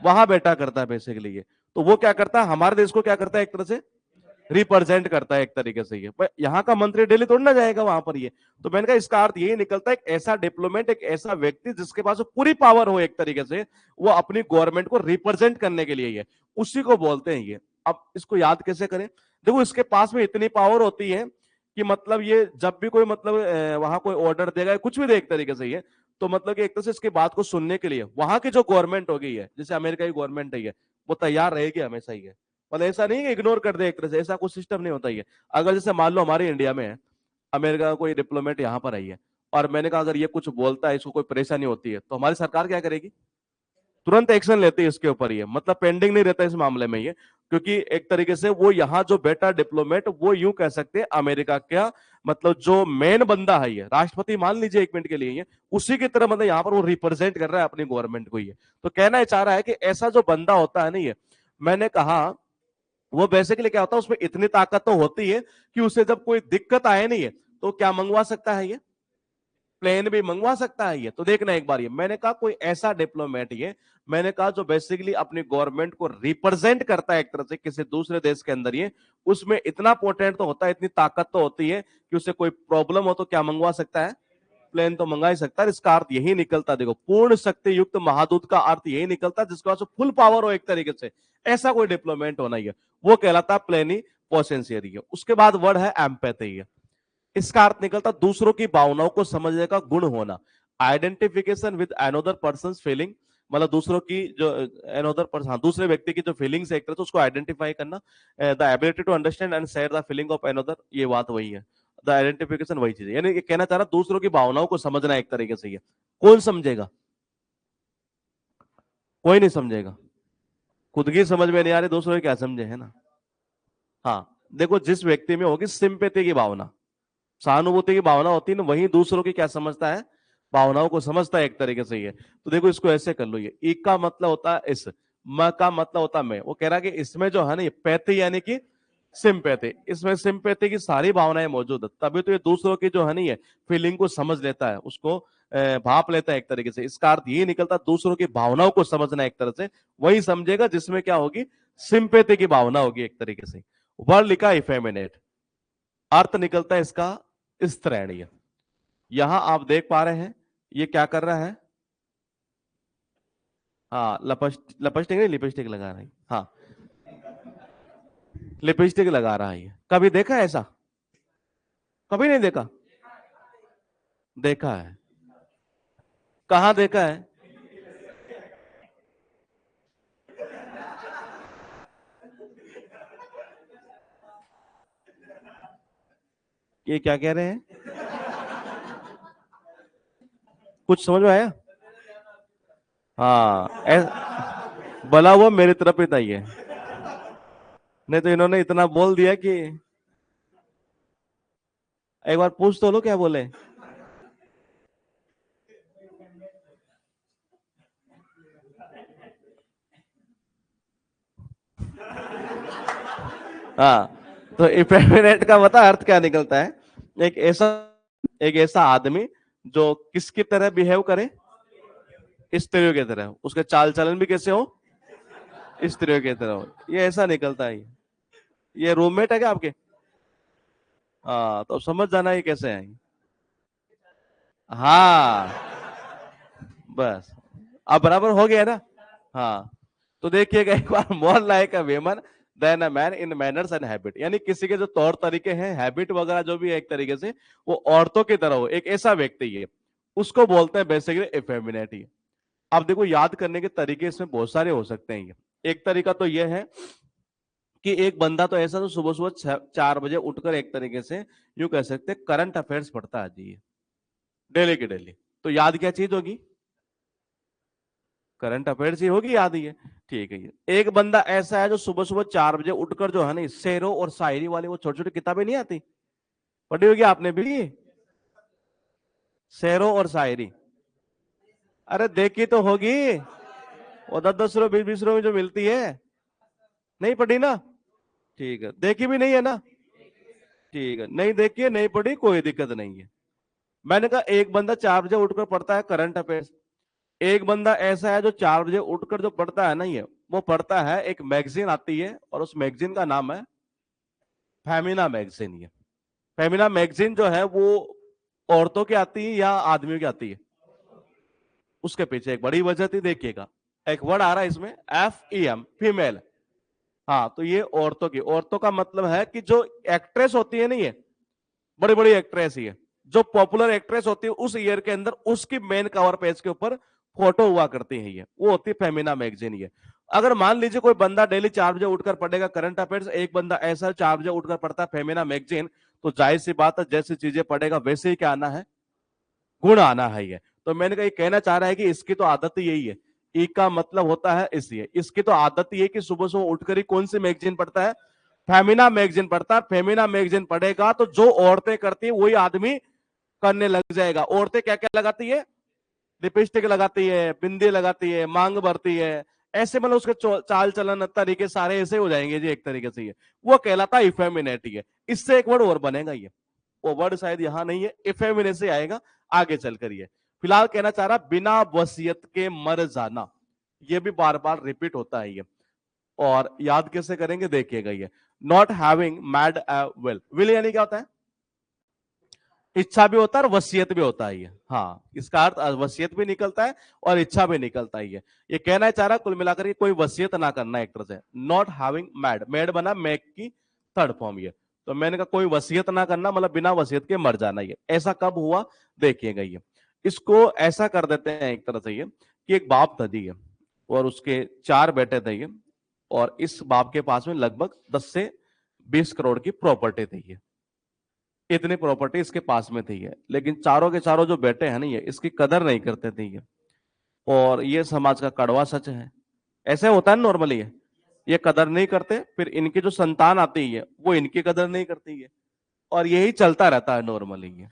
वहां बैठा करता है बेसिकली ये। तो वो क्या करता है, हमारे देश को क्या करता है, एक तरह से रिप्रेजेंट करता है एक तरीके से ये। पर यहाँ का मंत्री दिल्ली थोड़ी ना जाएगा वहां पर ये। तो मैंने कहा इसका अर्थ यही निकलता है, एक ऐसा डिप्लोमेट, एक ऐसा व्यक्ति जिसके पास पूरी पावर हो एक तरीके से, वो अपनी गवर्नमेंट को रिप्रेजेंट करने के लिए ये, उसी को बोलते हैं ये। अब इसको याद कैसे करें? देखो इसके पास में इतनी पावर होती है कि मतलब ये जब भी कोई मतलब वहां कोई ऑर्डर देगा, कुछ भी दे एक तरीके से ये, तो मतलब कि एक तरह से इसकी बात को सुनने के लिए वहां की जो गवर्नमेंट होगी है, जैसे अमेरिका की गवर्नमेंट है ये, वो तैयार रहेगी हमेशा ही है। मतलब ऐसा नहीं है इग्नोर कर दे एक तरह से, ऐसा कुछ सिस्टम नहीं होता ही है। अगर जैसे मान लो हमारे इंडिया में है, अमेरिका का कोई डिप्लोमेट यहाँ पर आई है, और मैंने कहा अगर ये कुछ बोलता है, इसको कोई परेशानी होती है, तो हमारी सरकार क्या करेगी? तुरंत एक्शन लेती है इसके ऊपर ये, मतलब पेंडिंग नहीं रहता इस मामले में ये। क्योंकि एक तरीके से वो यहाँ जो बेटा डिप्लोमेट, वो यूं कह सकते हैं अमेरिका का मतलब जो मेन बंदा है ये, राष्ट्रपति मान लीजिए एक मिनट के लिए ये, उसी की तरह मतलब यहाँ पर वो रिप्रेजेंट कर रहा है अपनी गवर्नमेंट को ये। तो कहना चाह रहा है कि ऐसा जो बंदा होता है ना ये, मैंने कहा वो बेसिकली क्या होता है, उसमें इतनी ताकत तो होती है कि उसे जब कोई दिक्कत आए नहीं है, तो क्या मंगवा सकता है ये? प्लेन भी मंगवा सकता है ये। तो देखना एक बार ये, मैंने कहा कोई ऐसा डिप्लोमेट ये, मैंने कहा जो बेसिकली अपनी गवर्नमेंट को रिप्रेजेंट करता है एक तरह से किसी दूसरे देश के अंदर ये, उसमें इतना पोटेंट तो होता है, इतनी ताकत तो होती है कि उसे कोई प्रॉब्लम हो तो क्या मंगवा सकता है? प्लेन तो मंगा ही सकता है। इसका अर्थ यही निकलता, देखो पूर्ण शक्ति युक्त महादूत का अर्थ यही निकलता जिसके पास फुल पावर हो एक तरीके से, ऐसा कोई डिप्लोमेट होना ही है, वो कहलाता है प्लेनी पोसेंसियरी। उसके बाद वर्ड है एम्पैथी। इसका अर्थ निकलता दूसरों की भावनाओं को समझने का गुण होना। Identification with another person feeling, मतलब दूसरों की जो अनदर पर्सन, हाँ, दूसरे व्यक्ति की जो फीलिंग्स है एक तरह से उसको आइडेंटिफाई करना। The ability to understand and share the feeling of another, ये बात वही है। द आइडेंटिफिकेशन वही चीज है, यानी ये कहना चाह रहा दूसरों की भावनाओं को समझना एक तरीके से। ये कौन समझेगा? कोई नहीं समझेगा। खुद की समझ में नहीं आ रही, दूसरों की क्या समझे, है ना? हाँ, देखो जिस व्यक्ति में होगी सिंपैथी की भावना, सहानुभूति की भावना होती है ना, वही दूसरों की क्या समझता है, भावनाओं को समझता है एक तरीके से ये। तो देखो इसको ऐसे कर लो, ये ई का मतलब होता है इस, म का मतलब होता है मैं। वो कह रहा है कि इसमें जो है ना ये पैथी यानी कि सिंपैथी, इसमें सिंपैथी की सारी भावनाएं मौजूद है, तभी तो ये दूसरों की जो है ना ये फीलिंग को समझ लेता है, उसको भाप लेता है एक तरीके से। इसका अर्थ ये निकलता दूसरों की भावनाओं को समझना एक तरह से, वही समझेगा जिसमें क्या होगी, सिंपैथी की भावना होगी एक तरीके से। वर्ड लिखा इफेमिनेट, अर्थ निकलता है इसका स्त्रैणीय। यहां आप देख पा रहे हैं ये क्या कर रहा है, हाँ लपस्टिक नहीं, लिपस्टिक लगा रहा है, हाँ लिपस्टिक लगा रहा है। कभी देखा है ऐसा? कभी नहीं देखा? देखा है। कहां देखा है? ये क्या कह रहे हैं? कुछ समझ में आया? हाँ भला वो मेरी तरफ ही था ये, नहीं तो इन्होंने इतना बोल दिया कि एक बार पूछ तो लो क्या बोले। हाँ, तो इफेमिनेट का बता अर्थ क्या निकलता है, एक ऐसा, एक ऐसा आदमी जो किसकी तरह बिहेव करे, स्त्रियों की तरह, उसके चाल चलन भी कैसे हो, स्त्रियों की तरह हो, ये ऐसा निकलता है। ये रूममेट है क्या आपके? हाँ, तो समझ जाना ये कैसे है। हाँ बस, अब बराबर हो गया ना। हाँ, तो देखिएगा एक बार मोहन लाए का women, then a man in manners and habit, यानी किसी के जो तौर तरीके हैं, हैबिट वगैरह जो भी है एक तरीके से वो औरतों की तरह हो, एक ऐसा व्यक्ति है, उसको बोलते हैं बेसिकली इफेमिनेट। अब देखो याद करने के तरीके इसमें बहुत सारे हो सकते हैं। एक तरीका तो यह है कि एक बंदा तो ऐसा तो सुबह सुबह 4 बजे उठकर एक तरीके से यूं कह सकते हैं करंट अफेयर्स पढ़ता है जी, डेली की डेली। तो याद क्या चीज होगी? करंट अफेयर्स ही होगी, याद ही है। ठीक है। ये एक बंदा ऐसा है जो सुबह सुबह 4 बजे उठकर जो है ना शेरों और शायरी वाली वो छोटी छोटी किताबें नहीं आती, पढ़ी होगी आपने भी, शेरों और शायरी। अरे देखी तो होगी, वो 10-10 रुपये 20-20 रुपये में जो मिलती है, नहीं पढ़ी ना? ठीक है, देखी भी नहीं है ना? ठीक है, नहीं देखी है, नहीं पढ़ी, कोई दिक्कत नहीं है। मैंने कहा एक बंदा 4 बजे उठकर पढ़ता है करंट अफेयर्स, एक बंदा ऐसा है जो 4 बजे उठकर जो पढ़ता है ना, ये वो पढ़ता है, एक मैगजीन आती है और उस मैगजीन का नाम है फेमिना मैगजीन। ये फेमिना मैगजीन जो है वो औरतों की आती है या आदमियों की आती है? उसके पीछे एक बड़ी वजह थी, देखिएगा एक वर्ड आ रहा है इसमें, FEM, फीमेल। हाँ, तो ये औरतों की, औरतों का मतलब है कि जो एक्ट्रेस होती है ना, ये बड़ी बड़ी एक्ट्रेस ही है, जो पॉपुलर एक्ट्रेस होती है उस ईयर के अंदर उसकी मेन कवर पेज के ऊपर फोटो हुआ करती है, ये वो होती है फेमिना मैगजीन। ये अगर मान लीजिए कोई बंदा डेली 4 बजे उठकर पढ़ेगा करंट अफेयर्स, एक बंदा ऐसा 4 बजे उठकर पढ़ता है फेमिना मैगजीन, तो जाहिर सी बात है जैसी चीजें पढ़ेगा वैसे ही क्या आना है, गुण आना है। ये तो मैंने कहा ये कहना चाह रहा है कि इसकी तो आदत ही यही है, ई का मतलब होता है इसलिए, इसकी तो आदत ही है कि सुबह सुबह उठकर ही कौन सी मैगजीन पढ़ता है, फेमिना मैगजीन पढ़ता है। फेमिना मैगजीन पढ़ेगा तो जो औरतें करती है वही आदमी करने लग जाएगा। औरतें क्या क्या लगाती है? लिपस्टिक लगाती है, बिंदी लगाती है, मांग भरती है, ऐसे मतलब उसके चाल चलन तरीके सारे ऐसे हो जाएंगे जी एक तरीके से। ये वो कहलाता है इफेमिनेट। है इससे एक वर्ड और बनेगा, ये वो वर्ड शायद यहां नहीं है, इफेमिनेट से आएगा आगे चलकर। ये फिलहाल कहना चाह रहा बिना वसीयत के मर जाना, ये भी बार बार रिपीट होता है ये। और याद कैसे करेंगे देखिएगा, ये not having mad will, will यानी क्या होता है? इच्छा भी होता है और वसीयत भी होता है ये। हाँ, इसका अर्थ वसीयत भी निकलता है और इच्छा भी निकलता है। ये कहना चाह रहा कुल मिलाकर कोई वसीयत ना करना एक तरह से। नॉट हैविंग मैड, मैड बना मैक की थर्ड फॉर्म। ये तो मैंने कहा कोई वसीयत ना करना मतलब बिना वसीयत के मर जाना। ये ऐसा कब हुआ देखिएगा। ये इसको ऐसा कर देते हैं एक तरह से ये कि एक बाप था जी, और उसके 4 बेटे थे ये, और इस बाप के पास में लगभग 10 से 20 करोड़ की प्रॉपर्टी थी। ये इतनी प्रॉपर्टी इसके पास में थी है, लेकिन चारों के चारों जो बेटे हैं ना, ये इसकी कदर नहीं करते थे ये। और ये समाज का कड़वा सच है, ऐसे होता है नॉर्मली। ये कदर नहीं करते, फिर इनकी जो संतान आती है वो इनकी कदर नहीं करती है, और यही चलता रहता है नॉर्मली। ये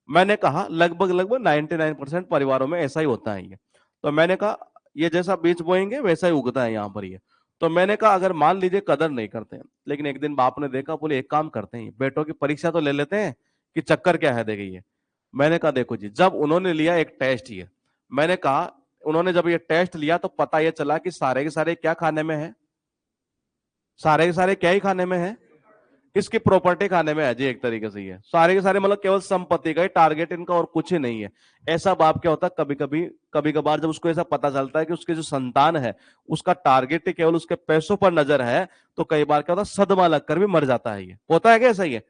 मैंने कहा लगभग लगभग 99% परिवारों में ऐसा ही होता है ये। तो मैंने कहा ये जैसा बीज बोएंगे वैसा ही उगता है यहाँ पर ये। तो मैंने कहा अगर मान लीजिए कदर नहीं करते हैं, लेकिन एक दिन बाप ने देखा, बोले एक काम करते हैं बेटों की परीक्षा तो ले लेते हैं कि चक्कर क्या है देखिए। मैंने कहा देखो जी, जब उन्होंने लिया एक टेस्ट ये, मैंने कहा उन्होंने जब ये टेस्ट लिया तो पता ये चला कि सारे के सारे क्या खाने में है, सारे के सारे क्या ही खाने में है, इसकी प्रॉपर्टी खाने में है जी एक तरीके से। ये सारे के सारे मतलब केवल संपत्ति का ही टारगेट इनका, और कुछ ही नहीं है। ऐसा बाप क्या होता है कभी कभार जब उसको ऐसा पता चलता है कि उसके जो संतान है उसका टारगेट ही केवल उसके पैसों पर नजर है, तो कई बार क्या होता है सदमा लगकर भी मर जाता है। ये होता है क्या ऐसा? ही है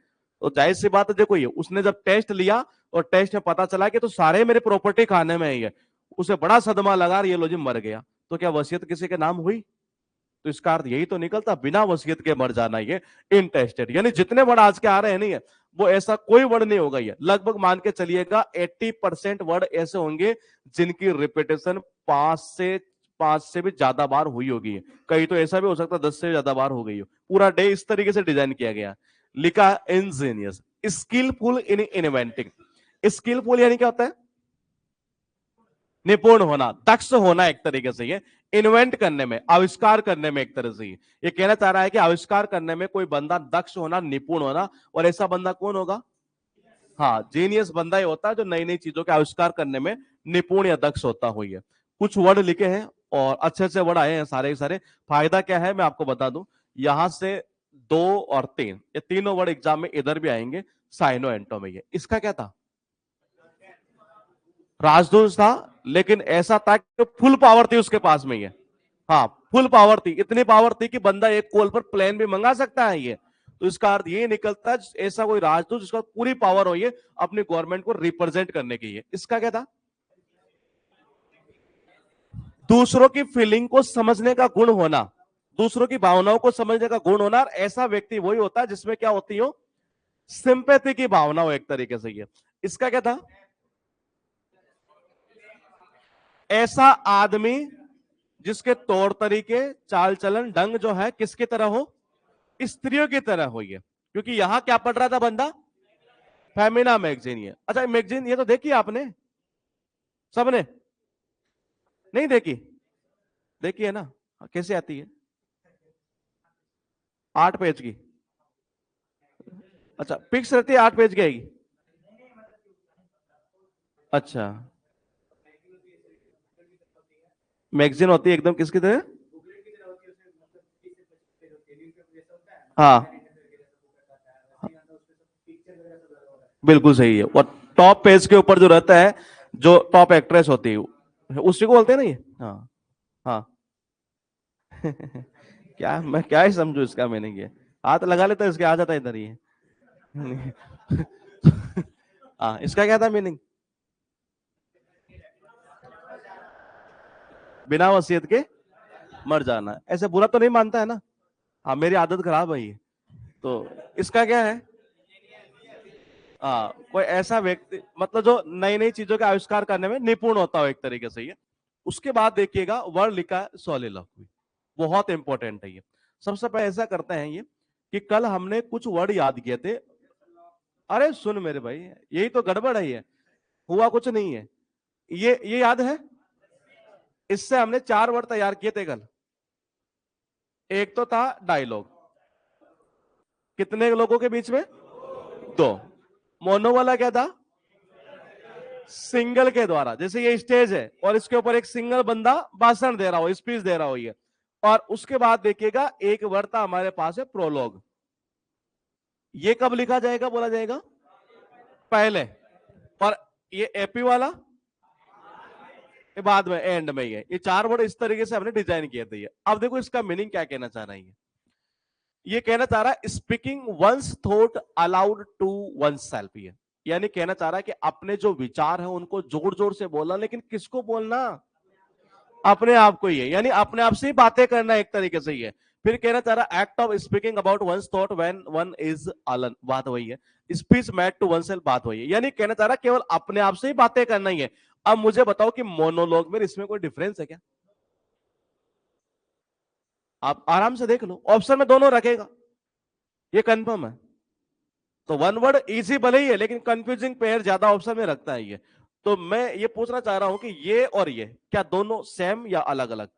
तो जाहिर सी बात है, देखो ये उसने जब टेस्ट लिया और टेस्ट में पता चला कि तो सारे मेरे प्रॉपर्टी खाने में ही है, उसे बड़ा सदमा लगा, ये लो जी मर गया। तो क्या वसीयत किसी के नाम हुई? तो इसका अर्थ यही तो निकलता बिना वसीयत के मर जाना। ये इंटेस्टेड, यानी जितने वर्ड आज के आ रहे हैं नहीं है, वो ऐसा कोई वर्ड नहीं होगा। ये लगभग मान के चलिएगा 80% वर्ड ऐसे होंगे जिनकी रिपीटेशन 5 से भी ज्यादा बार हुई होगी। कहीं तो ऐसा भी हो सकता है 10 से ज्यादा बार हो गई हो। पूरा डे इस तरीके से डिजाइन किया गया। लिखा इंजीनियस, स्किलफुल इन इन्वेंटिंग। स्किलफुल यानी क्या होता है? निपुण होना, दक्ष होना एक तरीके से। ये इन्वेंट करने में, आविष्कार करने में एक तरह से। ये कहना चाह रहा है कि आविष्कार करने में कोई बंदा दक्ष होना, निपुण होना, और ऐसा बंदा कौन होगा? हाँ, जीनियस बंदा ही होता है जो नई नई चीजों के आविष्कार करने में निपुण या दक्ष होता हुई है। कुछ वर्ड लिखे हैं और अच्छे अच्छे वर्ड आए हैं सारे के सारे। फायदा क्या है मैं आपको बता दूं, यहां से 2 और 3, ये तीनों वर्ड एग्जाम में इधर भी आएंगे। साइनो एंटो में ये इसका क्या था? राजदूत था, लेकिन ऐसा था कि फुल पावर थी उसके पास में। ये हाँ, फुल पावर थी, इतनी पावर थी कि बंदा एक कॉल पर प्लेन भी मंगा सकता है ये। तो इसका अर्थ ये निकलता है ऐसा कोई राजदूत जिसका पूरी पावर हो ये अपनी गवर्नमेंट को रिप्रेजेंट करने की है। इसका क्या था? दूसरों की फीलिंग को समझने का गुण होना, दूसरों की भावनाओं को समझने का गुण होना। ऐसा व्यक्ति वही होता है जिसमें क्या होती हो? सिंपैथी की भावना हो एक तरीके से ये। इसका क्या था? ऐसा आदमी जिसके तौर तरीके, चाल चलन, ढंग जो है किसकी तरह हो? स्त्रियों की तरह हो ये। क्योंकि यहां क्या पढ़ रहा था बंदा? फेमिना मैगजीन। ये अच्छा मैगजीन ये तो देखी आपने सबने? नहीं देखी? देखी है ना? कैसे आती है? 8 पेज की? अच्छा पिक्स रहती है 8 पेज की आएगी? अच्छा मैगजीन होती है एकदम किसकी तरह? हाँ बिल्कुल सही है। और टॉप पेज के ऊपर जो रहता है, जो टॉप एक्ट्रेस होती है उसी को बोलते हैं ना ये। हाँ हाँ। क्या मैं क्या ही समझू इसका मीनिंग ये। हाथ लगा लेता है इसके आ जाता है इधर ही है। हाँ इसका क्या था मीनिंग? बिना वसीयत के मर जाना। ऐसे बुरा तो नहीं मानता है ना? हाँ मेरी आदत खराब है ये। तो इसका क्या है? हाँ कोई ऐसा व्यक्ति मतलब जो नई नई चीजों के आविष्कार करने में निपुण होता हो एक तरीके से ये। उसके बाद देखिएगा वर्ड लिखा है सॉलिलोक्वी। बहुत इंपॉर्टेंट है ये। सबसे पहले ऐसा करते हैं ये कि कल हमने कुछ वर्ड याद किए थे। अरे सुन मेरे भाई, यही तो गड़बड़ है ये। हुआ कुछ नहीं है। ये याद है? इससे हमने 4 वर्ड तैयार किए थे कल। एक तो था डायलॉग, कितने लोगों के बीच में? 2। मोनो वाला क्या था? सिंगल के द्वारा। जैसे ये स्टेज है और इसके ऊपर एक सिंगल बंदा भाषण दे रहा हो, स्पीच दे रहा हो ये। और उसके बाद देखिएगा एक वर्ड था हमारे पास है प्रोलॉग। ये कब लिखा जाएगा, बोला जाएगा? पहले। और ये एपी वाला ये बाद में, एंड में ही है। ये 4 वर्ड इस तरीके से हमने डिजाइन किए थे ये। अब देखो इसका मीनिंग क्या कहना चाह रहा है ये कहना चाह रहा है speaking one's thought aloud to one self. ये यानी कहना चाह रहा है कि अपने जो विचार है उनको जोर जोर से बोलना, लेकिन किसको बोलना? अपने आप को ही है, यानी अपने आप से ही बातें करना एक तरीके से ही है। फिर कहना चाह रहा है act of speaking about one's thought when one is alone, बात वही है। Speech made to one self, बात वही है। यानी कहना चाह रहा है केवल अपने आप से ही बातें करना ही है। अब मुझे बताओ कि मोनोलॉग में इसमें कोई डिफरेंस है क्या? आप आराम से देख लो, ऑप्शन में दोनों रखेगा, ये कंफर्म है। तो वन वर्ड इजी भले ही है लेकिन कंफ्यूजिंग पेयर ज्यादा ऑप्शन में रखता है ये। तो मैं ये पूछना चाह रहा हूं कि ये और ये क्या दोनों सेम या अलग अलग?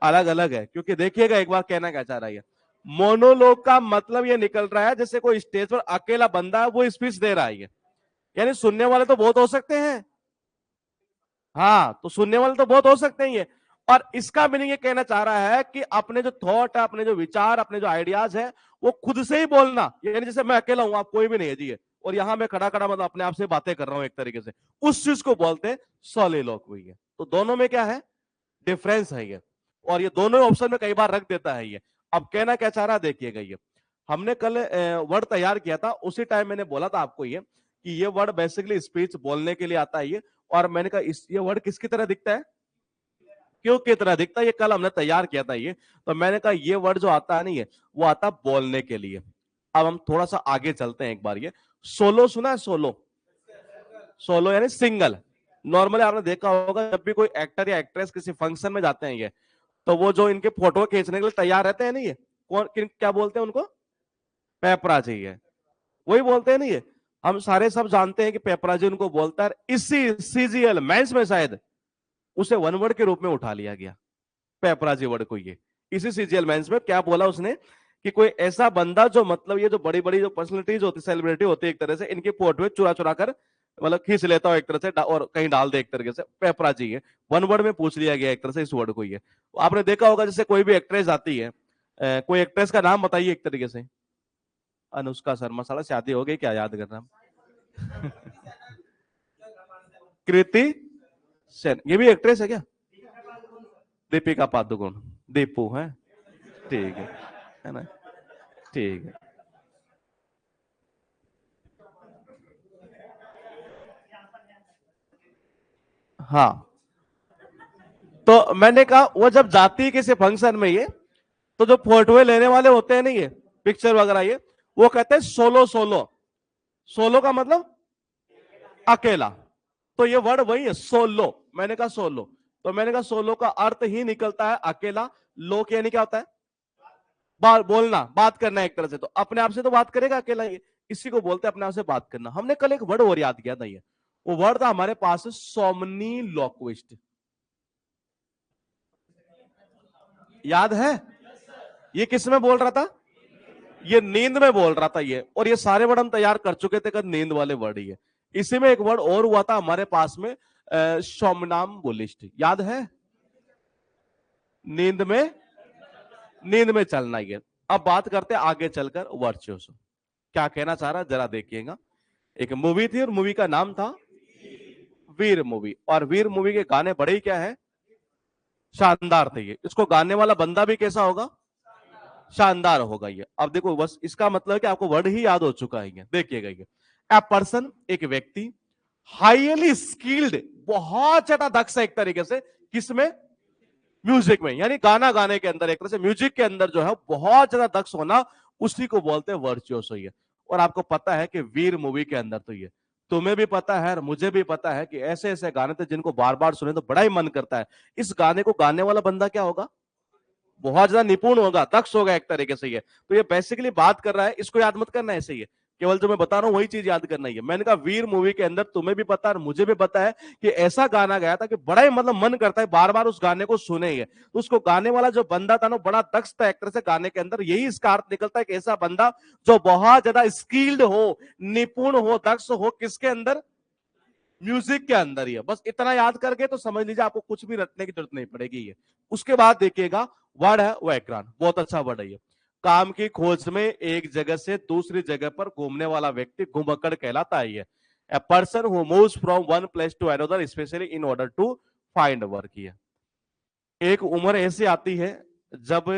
अलग अलग है। क्योंकि देखिएगा एक बार कहना क्या चाह रहा है, मोनोलॉग का मतलब ये निकल रहा है जैसे कोई स्टेज पर अकेला बंदा है वो स्पीच दे रहा है, यानी सुनने वाले तो बहुत हो सकते हैं। हाँ तो सुनने वाले तो बहुत हो सकते हैं ये। और इसका मीनिंग ये कहना चाह रहा है कि अपने जो थॉट है, अपने जो विचार, अपने जो आइडियाज है वो खुद से ही बोलना। यानी जैसे मैं अकेला हूं, आप कोई भी नहीं है जी, और यहां मैं खड़ा खड़ा मतलब अपने आप से बातें कर रहा हूं एक तरीके से, उस चीज को बोलते हैं सॉलिलोक्वी है। तो दोनों में क्या है? डिफरेंस है ये। और ये दोनों ऑप्शन में कई बार रख देता है ये। अब कहना क्या चाह रहा है देखिएगा ये। हमने कल वर्ड तैयार किया था, उसी टाइम मैंने बोला था आपको ये कि ये वर्ड बेसिकली स्पीच बोलने के लिए आता है ये। और मैंने कहा ये वर्ड किसकी तरह दिखता है? क्यों की तरह दिखता है? ये कल हमने तैयार किया था ये। तो मैंने कहा ये वर्ड जो आता है नहीं है वो आता है बोलने के लिए। अब हम थोड़ा सा आगे चलते हैं एक बार। ये सोलो सुना है? सोलो, सोलो यानी सिंगल। नॉर्मली आपने देखा होगा जब भी कोई एक्टर या एक्ट्रेस किसी फंक्शन में जाते हैं ये, तो वो जो इनके फोटो खींचने के लिए तैयार रहते हैं नहीं ये, कौन क्या बोलते हैं उनको? पेपराजी है। वही बोलते हैं नहीं ये। हम सारे सब जानते हैं कि पेपराजी उनको बोलता है। इसी सीजीएल मेंस में शायद उसे वन वर्ड के रूप में उठा लिया गया, पेपराजी वर्ड को। ये इसी सीजीएल मेंस में क्या बोला उसने कि कोई ऐसा बंदा जो मतलब ये जो बड़ी बड़ी जो पर्सनलिटीज होती, सेलिब्रिटी होती है एक तरह से, इनकी फोटो चुरा चुरा कर मतलब खींच लेता हो एक तरह से और कहीं डाल दे एक तरीके से, पेपराजी है। वन वर्ड में पूछ लिया गया एक तरह से इस वर्ड को। ये आपने देखा होगा जैसे कोई भी एक्ट्रेस आती है, कोई एक्ट्रेस का नाम बताइए एक तरीके से। अनुष्का शर्मा, साला शादी हो गई क्या याद करना। कृति सेन, ये भी एक्ट्रेस है क्या? दीपिका पादुकोण, दीपू है, ठीक है ना, ठीक है। हाँ, तो मैंने कहा वो जब जाती है किसी फंक्शन में ये, तो जो फोटोए लेने वाले होते हैं ना, ये पिक्चर वगैरह, ये वो कहते हैं सोलो सोलो। सोलो का मतलब अकेला, तो ये वर्ड वही है सोलो। मैंने कहा सोलो, तो मैंने कहा सोलो का अर्थ ही निकलता है अकेला। लोक यानी क्या होता है? बोलना, बात करना एक तरह से, तो अपने आप से तो बात करेगा अकेला ये, इसी को बोलते हैं अपने आप से बात करना। हमने कल एक वर्ड और याद किया था, ये वो वर्ड था हमारे पास सोमनी लोक्विस्ट, याद है? ये किस में बोल रहा था? ये नींद में बोल रहा था ये, और ये सारे वर्ड हम तैयार कर चुके थे कि नींद वाले वर्ड ही है। इसी में एक वर्ड और हुआ था हमारे पास में, सोमनाम बोलिस्ट, याद है? नींद में, नींद में चलना ही है। अब बात करते हैं आगे चलकर वर्चुअसो, क्या कहना चाह रहा जरा देखिएगा। एक मूवी थी और मूवी का नाम था वीर मूवी, और वीर मूवी के गाने बड़े ही क्या है, शानदार थे। ये इसको गाने वाला बंदा भी कैसा होगा? शानदार होगा ये। अब देखो बस इसका मतलब है कि आपको वर्ड ही याद हो चुका है। देखिएगा ये, ए पर्सन, एक व्यक्ति, हाईली स्किल्ड, बहुत ज्यादा दक्ष है एक तरीके से, किसमें? म्यूजिक में, यानी गाना गाने के अंदर, एक तरह से म्यूजिक के अंदर जो है बहुत ज्यादा दक्ष होना, उसी को बोलते हैं वर्चुअसो ये। और आपको पता है कि वीर मूवी के अंदर तो ये, तुम्हें भी पता है और मुझे भी पता है कि ऐसे ऐसे गाने थे जिनको बार बार सुने तो बड़ा ही मन करता है। इस गाने को गाने वाला बंदा क्या होगा? बहुत ज्यादा निपुण होगा, दक्ष होगा एक तरीके से ये। तो ये बेसिकली बात कर रहा है, इसको याद मत करना ऐसे ही है, केवल जो मैं बता रहा हूं वही चीज याद करना ही है। मैंने कहा वीर मूवी के अंदर तुम्हें भी पता है और मुझे भी पता है कि ऐसा गाना गाया था कि बड़ा ही मतलब मन करता है बार बार उस गाने को सुने ही। तो उसको गाने वाला जो बंदा था ना, बड़ा दक्ष था एक तरह से गाने के अंदर। यही इसका अर्थ निकलता है कि ऐसा बंदा जो बहुत ज्यादा स्किल्ड हो, निपुण हो, दक्ष हो, किसके अंदर? म्यूजिक के अंदर ही है। बस इतना याद करके तो समझ लीजिए आपको कुछ भी रटने की जरूरत नहीं पड़ेगी ये। उसके बाद देखिएगा वर्ड है वैक्रान, बहुत अच्छा वर्ड है ये। काम की खोज में एक जगह से दूसरी जगह पर घूमने वाला व्यक्ति घुमक्कड़ कहलाता है ये। A person who moves from one place to another specially in order to find work. ये एक उम्र ऐसी आती है जब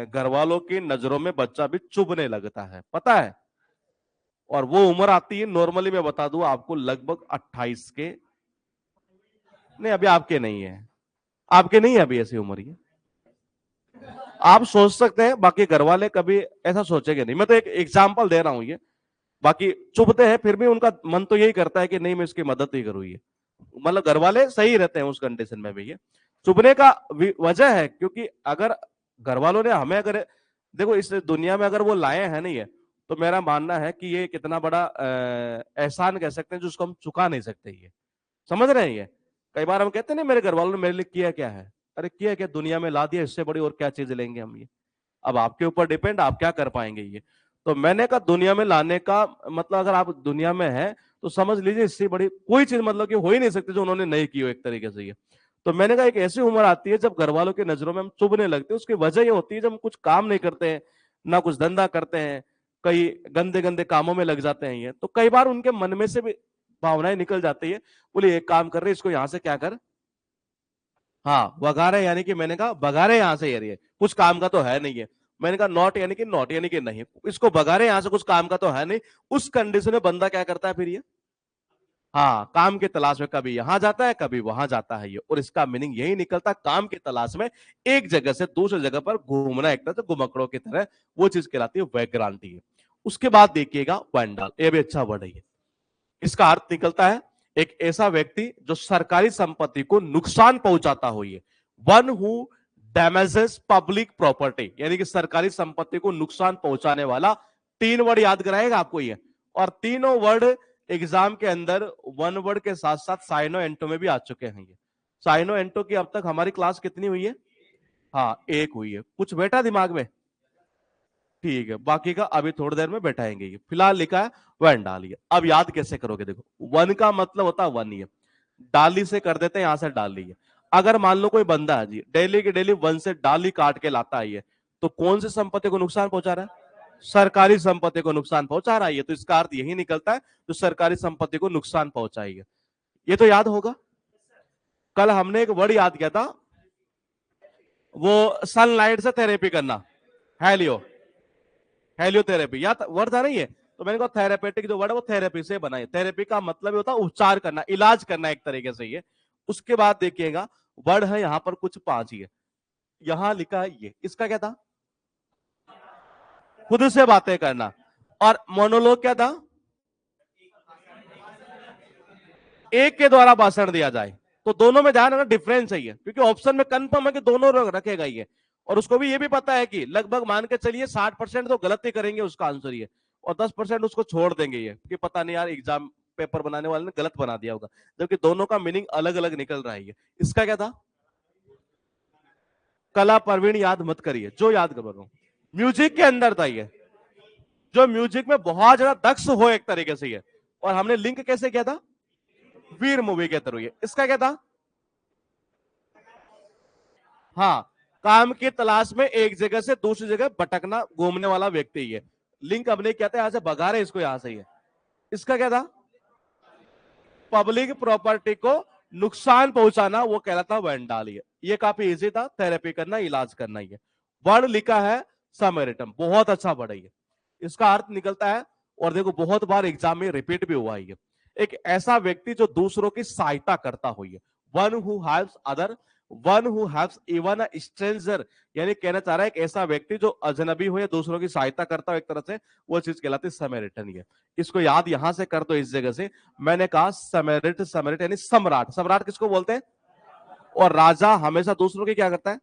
घर वालों की नजरों में बच्चा भी चुभने लगता है, पता है? और वो उम्र आती है नॉर्मली, मैं बता दूं आपको, लगभग 28 के, नहीं अभी आपके नहीं है, आपके नहीं है अभी ऐसी उम्र ये। आप सोच सकते हैं, बाकी घर वाले कभी ऐसा सोचेंगे नहीं। मैं तो एक एग्जांपल दे रहा हूं ये। बाकी चुभते हैं फिर भी उनका मन तो यही करता है कि नहीं मैं इसकी मदद ही करूँ ये। मतलब घर वाले सही रहते हैं उस कंडीशन में भी। ये चुभने का वजह है क्योंकि अगर घर वालों ने हमें, अगर देखो इस दुनिया में अगर वो लाए हैं नहीं है, तो मेरा मानना है कि ये कितना बड़ा एहसान कह सकते हैं जिसको हम चुका नहीं सकते। ये समझ रहे हैं? ये कई बार हम कहते हैं ना मेरे घर वालों ने मेरे लिए किया क्या है, अरे किया क्या, दुनिया में ला दिया, इससे बड़ी और क्या चीज लेंगे हम ये। अब आपके ऊपर डिपेंड, आप क्या कर पाएंगे ये। तो मैंने कहा दुनिया में लाने का मतलब, अगर आप दुनिया में हैं तो समझ लीजिए इससे बड़ी कोई चीज मतलब कि हो ही नहीं सकती जो उन्होंने नहीं की हो एक तरीके से ये। तो मैंने कहा एक ऐसी उम्र आती है जब घर वालों की नजरों में हम चुभने लगते हैं। उसकी वजह ये होती है जब हम कुछ काम नहीं करते हैं, ना कुछ धंधा करते हैं, कई गंदे गंदे कामों में लग जाते हैं ये। तो कई बार उनके मन में से भी भावनाएं निकल जाती है, बोले एक काम कर रहे इसको यहां से क्या कर, हाँ वगारे, यानी कि मैंने कहा बगारे यहां से, यार ये कुछ काम का तो है नहीं है। मैंने कहा नॉट यानी कि नॉट यानी कि नहीं, इसको बगारे यहां से, कुछ काम का तो है नहीं। उस कंडीशन में बंदा क्या करता है फिर ये, हाँ काम की तलाश में कभी यहां जाता है कभी वहां जाता है ये। और इसका मीनिंग यही निकलता है, काम की तलाश में एक जगह से दूसरी जगह पर घूमना, एक तरह से घुमकड़ों की तरह, वो चीज कहलाती है वैग्रांटी है। उसके बाद देखिएगा वैंडाल, ये भी अच्छा वर्ड है ये। इसका अर्थ निकलता है एक ऐसा व्यक्ति जो सरकारी संपत्ति को नुकसान पहुंचाता हो। ये one who damages public property, यानी कि सरकारी संपत्ति को नुकसान पहुंचाने वाला। तीन वर्ड याद कराएगा आपको ये, और तीनों वर्ड एग्जाम के अंदर वन वर्ड के साथ साथ साइनो एंटो में भी आ चुके हैं ये। साइनो एंटो की अब तक हमारी क्लास कितनी हुई है? हाँ एक हुई है। कुछ बेटा दिमाग में? ठीक है, बाकी का अभी थोड़ी देर में बैठाएंगे। ये फिलहाल लिखा है वन डालिए। अब याद कैसे करोगे, देखो वन का मतलब होता है वन, ये डाली से कर देते हैं, यहां से डाल लीजिए। अगर मान लो कोई बंदा है जी डेली के डेली वन से डाली काट के लाता है ये, तो कौन सी संपत्ति को नुकसान पहुंचा रहा है? सरकारी संपत्ति को नुकसान पहुंचा रहा है ये। तो इसका अर्थ यही निकलता है जो सरकारी संपत्ति को नुकसान पहुंचाएगी। ये तो याद होगा। कल हमने एक वर्ड याद किया था, वो सनलाइट से थेरेपी करना, हेलियो हेलियोथेरेपी, या वर्ड था नहीं ये, तो मैंने कहा थेरेपेटिक जो वर्ड है वो थेरेपी से बना है। थेरेपी का मतलब होता है उपचार करना, इलाज करना एक तरीके से ये। उसके बाद देखिएगा वर्ड है यहां पर कुछ 5 ही है, यहां लिखा है ये, इसका क्या था? खुद से बातें करना। और मोनोलॉग क्या था? एक के द्वारा भाषण दिया जाए। तो दोनों में ध्यान रखना डिफरेंस है ये, क्योंकि ऑप्शन में कंफर्म है कि दोनों रखेगा ये। और उसको भी ये भी पता है कि लगभग मान के चलिए 60% तो गलत ही करेंगे उसका आंसर ये, और 10% उसको छोड़ देंगे ये कि पता नहीं यार एग्जाम पेपर बनाने वाले ने गलत बना दिया होगा, जबकि दोनों का मीनिंग अलग अलग निकल रहा है ये। इसका क्या था? कला प्रवीण याद मत करिए, जो याद कर रहा हूं म्यूजिक के अंदर था ये, जो म्यूजिक में बहुत ज्यादा दक्ष हो एक तरीके से ये। और हमने लिंक कैसे किया था? वीर मूवी के थ्रू ये। इसका क्या था? हाँ, काम की तलाश में एक जगह से दूसरी जगह भटकना, घूमने वाला व्यक्ति ये। लिंक हमने क्या था, यहां से भगा रहे इसको, यहां से ये। इसका क्या था? पब्लिक प्रॉपर्टी को नुकसान पहुंचाना, वो कहलाता वैंडाल ये काफी इजी था, थेरेपी करना, इलाज करना ये। वर्ड लिखा है समैरिटन, बहुत अच्छा वर्ड है ये। इसका अर्थ निकलता है, और देखो बहुत बार एग्जाम में रिपीट भी हुआ है ये, एक ऐसा व्यक्ति जो दूसरों की सहायता करता हो ये। One who helps other, one who helps even a stranger, यानी कहना चाह रहा है एक ऐसा व्यक्ति जो अजनबी हो या दूसरों की सहायता करता हो एक तरह से, वो चीज कहलाती है समैरिटन ये। इसको याद यहां से कर दो इस जगह से। मैंने कहा समैरिट, समैरिट यानी सम्राट। सम्राट किसको बोलते हैं? और राजा हमेशा दूसरों की क्या करता है?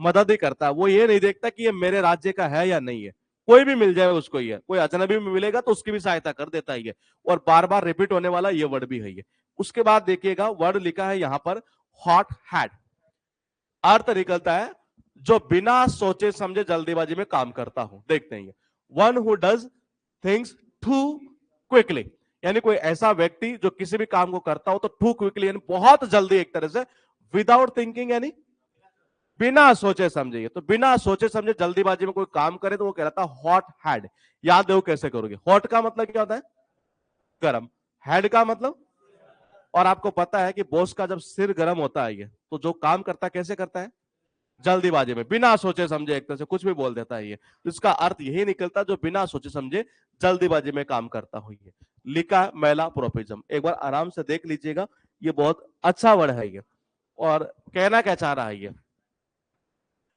मदद ही करता है। वो ये नहीं देखता कि ये मेरे राज्य का है या नहीं है, कोई भी मिल जाए उसको, ये कोई अजनबी में मिलेगा तो उसकी भी सहायता कर देता है ये। और बार बार रिपीट होने वाला ये वर्ड भी है ये। उसके बाद देखिएगा वर्ड लिखा है यहां पर हॉट हैड। अर्थ निकलता है जो बिना सोचे समझे जल्दीबाजी में काम करता हूं। देखते हैं, one who does things too quickly, यानी कोई ऐसा व्यक्ति जो किसी भी काम को करता हो तो टू क्विकली, यानी बहुत जल्दी एक तरह से, विदाउट थिंकिंग यानी बिना सोचे समझे। तो बिना सोचे समझे जल्दीबाजी में कोई काम करे तो वो कहलाता है हॉट हैड। याद देखो कैसे करोगे, हॉट का मतलब क्या होता है? गर्म, हेड का मतलब, और आपको पता है कि बॉस का जब सिर गर्म होता है ये, तो जो काम करता है कैसे करता है? जल्दीबाजी में, बिना सोचे समझे एक तरह से कुछ भी बोल देता है ये। तो इसका अर्थ यही निकलता जो बिना सोचे समझे जल्दीबाजी में काम करता हो ये। लिखा मेला प्रोपिज्म, एक बार आराम से देख लीजिएगा, ये बहुत अच्छा वर्ड है ये। और कहना क्या चाह रहा है ये?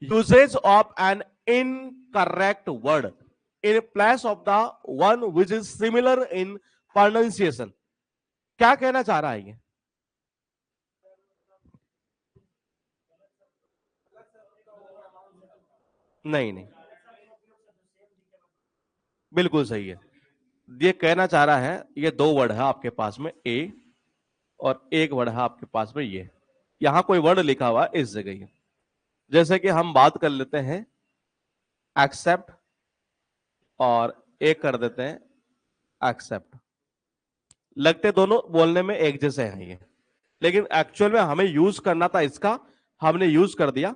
Usage of an incorrect word in place of the one which is similar in pronunciation. क्या कहना चाह रहा है ये? नहीं नहीं, बिल्कुल सही है। ये कहना चाह रहा है, ये दो वर्ड है आपके पास में, ए, और एक वर्ड है आपके पास में ये। यहां कोई वर्ड लिखा हुआ है इस जगह, जैसे कि हम बात कर लेते हैं एक्सेप्ट, और एक कर देते हैं एक्सेप्ट। लगते दोनों बोलने में एक जैसे हैं ये, लेकिन एक्चुअल में हमें यूज करना था इसका, हमने यूज कर दिया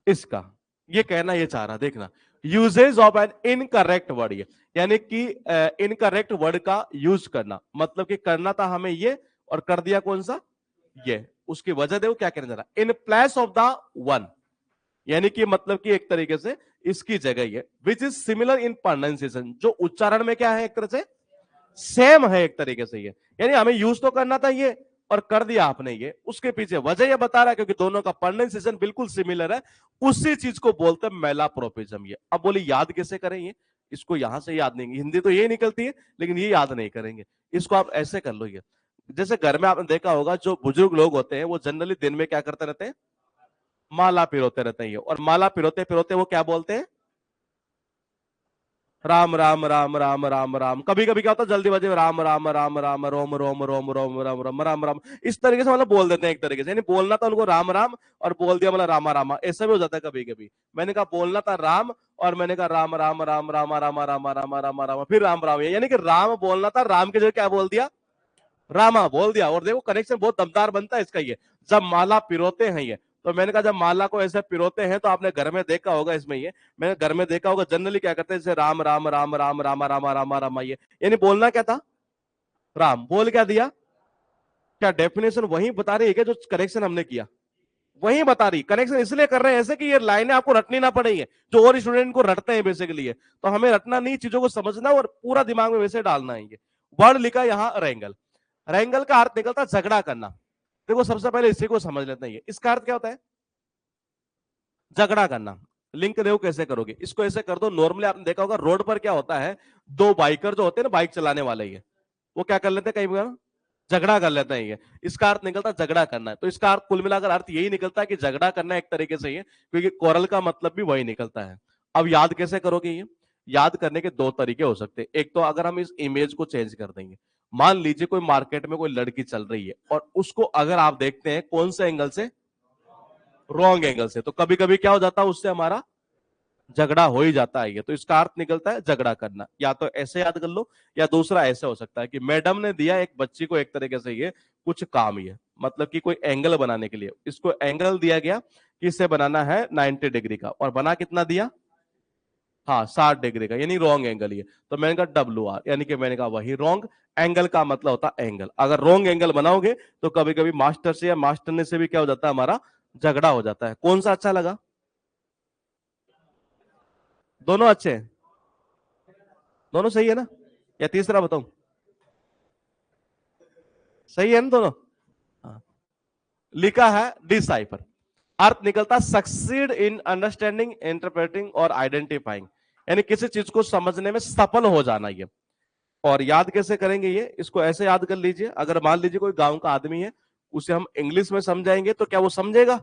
इसका। ये कहना ये चाह रहा, देखना, usages of an incorrect word, ये यानी कि इनकरेक्ट वर्ड का यूज करना, मतलब कि करना था हमें ये और कर दिया कौन सा? ये। उसकी वजह देखो क्या कहना चाह रहा, in place of the one, यानी कि मतलब कि एक तरीके से इसकी जगह ये, which is similar in pronunciation, जो उच्चारण में क्या है एक तरह से सेम है एक तरीके से ये। यानी हमें यूज तो करना था ये और कर दिया आपने ये, उसके पीछे वजह ये बता रहा है क्योंकि दोनों का प्रोनाउंसिएशन बिल्कुल सिमिलर है, उसी चीज को बोलते हैं मेलाप्रोपिज्म ये। अब बोले याद कैसे करें ये? इसको यहां से याद नहीं, हिंदी तो ये निकलती है लेकिन ये याद नहीं करेंगे। इसको आप ऐसे कर लो, ये जैसे घर में आपने देखा होगा जो बुजुर्ग लोग होते हैं वो जनरली दिन में क्या करते रहते हैं? माला पिरोते रहते हैं, और माला पिरोते पिरोते वो क्या बोलते हैं? राम राम राम राम राम राम। कभी कभी क्या होता है जल्दीबाजी में राम राम राम राम रोम रोम रोम रोम राम राम राम राम, इस तरीके से मतलब बोल देते हैं एक तरीके से, यानी बोलना था उनको राम राम और बोल दिया मतलब रामा रामा, ऐसा भी हो जाता है कभी कभी। मैंने कहा बोलना था राम और मैंने कहा राम राम राम रामा रामा रामा रामा रामा रामा, फिर राम राम, यानी कि राम बोलना था, राम के जगह क्या बोल दिया? रामा बोल दिया। और देखो कनेक्शन बहुत दमदार बनता है इसका ये, जब माला पिरोते हैं ये। तो मैंने कहा जब माला को ऐसे पिरोते हैं तो आपने घर में देखा होगा, इसमें ये मैंने घर में देखा होगा जनरली क्या करते हैं, जैसे राम राम राम राम रामा रामा रामा रामा, ये यानी बोलना क्या था? राम। बोल क्या दिया? क्या डेफिनेशन वही बता रही है क्या जो करेक्शन हमने किया? वही बता रही, कनेक्शन इसलिए कर रहे हैं ऐसे कि ये लाइनें आपको रटनी ना पड़े, जो और स्टूडेंट को रटते हैं बेसिकली है, तो हमें रटना नहीं, चीजों को समझना और पूरा दिमाग में वैसे डालना है। वर्ड लिखा यहां रेंगल, रेंगल का अर्थ निकलता झगड़ा करना। देखो सबसे पहले इसी को समझ लेते हैं, इसका अर्थ क्या होता है? झगड़ा करना। लिंक देखो कैसे करोगे, इसको ऐसे कर दो। नॉर्मली आपने देखा होगा रोड पर क्या होता है, दो बाइकर जो होते हैं ना, बाइक चलाने वाले ही है, वो क्या कर लेते हैं कई बार, झगड़ा कर लेते हैं। ये इसका अर्थ निकलता है झगड़ा करना है। तो इसका अर्थ कुल मिलाकर अर्थ यही निकलता है कि झगड़ा करना एक तरीके से ये, क्योंकि कोरल का मतलब भी वही निकलता है। अब याद कैसे करोगे ये? याद करने के दो तरीके हो सकते हैं। एक तो अगर हम इस इमेज को चेंज कर देंगे, मान लीजिए कोई मार्केट में कोई लड़की चल रही है और उसको अगर आप देखते हैं कौन से एंगल से, रॉन्ग एंगल से, तो कभी कभी क्या हो जाता है, उससे हमारा झगड़ा हो ही जाता है। ये तो इसका अर्थ निकलता है झगड़ा करना। या तो ऐसे याद कर लो, या दूसरा ऐसे हो सकता है कि मैडम ने दिया एक बच्ची को एक तरीके से ये कुछ काम, ये मतलब कि कोई एंगल बनाने के लिए इसको एंगल दिया गया कि इसे बनाना है 90 डिग्री का, और बना कितना दिया, हाँ 60 डिग्री का, यानी रॉन्ग एंगल। ये तो मैंने कहा डब्ल्यू आर, यानी कि मैंने कहा वही रॉन्ग एंगल का मतलब होता है एंगल। अगर रॉन्ग एंगल बनाओगे तो कभी कभी मास्टर से या मास्टरने से भी क्या हो जाता है, हमारा झगड़ा हो जाता है। कौन सा अच्छा लगा? दोनों अच्छे हैं? दोनों सही है ना? या तीसरा बताऊं? सही है ना दोनों? हाँ। लिखा है डिसाइफर, अर्थ निकलता सक्सीड इन अंडरस्टैंडिंग, इंटरप्रेटिंग और आइडेंटिफाइंग, यानी किसी चीज को समझने में सफल हो जाना। ये और याद कैसे करेंगे ये, इसको ऐसे याद कर लीजिए। अगर मान लीजिए कोई गांव का आदमी है, उसे हम इंग्लिश में समझाएंगे तो क्या वो समझेगा?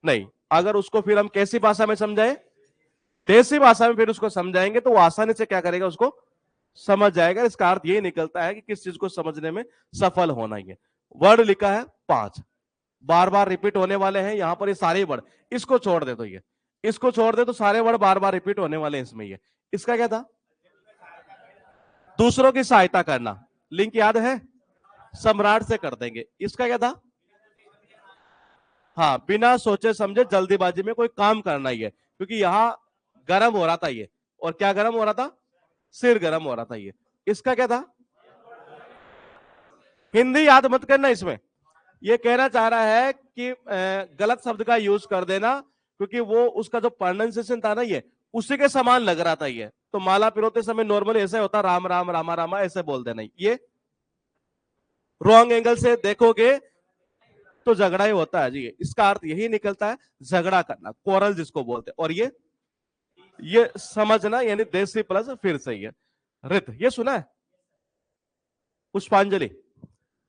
नहीं। अगर उसको फिर हम कैसी भाषा में समझाए, देसी भाषा में फिर उसको समझाएंगे, तो वो आसानी से क्या करेगा, उसको समझ जाएगा। इसका अर्थ ये निकलता है कि किस चीज को समझने में सफल होना। ये वर्ड लिखा है 5, बार बार रिपीट होने वाले हैं यहां पर ये सारे वर्ड। इसको छोड़ दे तो ये, इसको छोड़ दे तो सारे वर्ड बार बार रिपीट होने वाले हैं इसमें। ये इसका क्या था? दूसरों की सहायता करना। लिंक याद है? सम्राट से कर देंगे। इसका क्या था? हाँ, बिना सोचे समझे जल्दीबाजी में कोई काम करना ही है, क्योंकि यहां गर्म हो रहा था ये। और क्या गर्म हो रहा था? सिर गर्म हो रहा था ये। इसका क्या था? हिंदी याद मत करना इसमें। ये कहना चाह रहा है कि गलत शब्द का यूज कर देना, क्योंकि वो उसका जो प्रोनाउंसिएशन था ना, ये उसी के समान लग रहा था। ये तो माला पिरोते समय नॉर्मली ऐसे होता, राम राम रामा रामा ऐसे बोल देना। ये रॉन्ग एंगल से देखोगे तो झगड़ा ही होता है जी। इसका अर्थ यही निकलता है, झगड़ा करना, कोरल जिसको बोलते हैं। और ये समझना, यानी देसी प्लस फिर से ये रित, ये सुना है? पुष्पांजलि,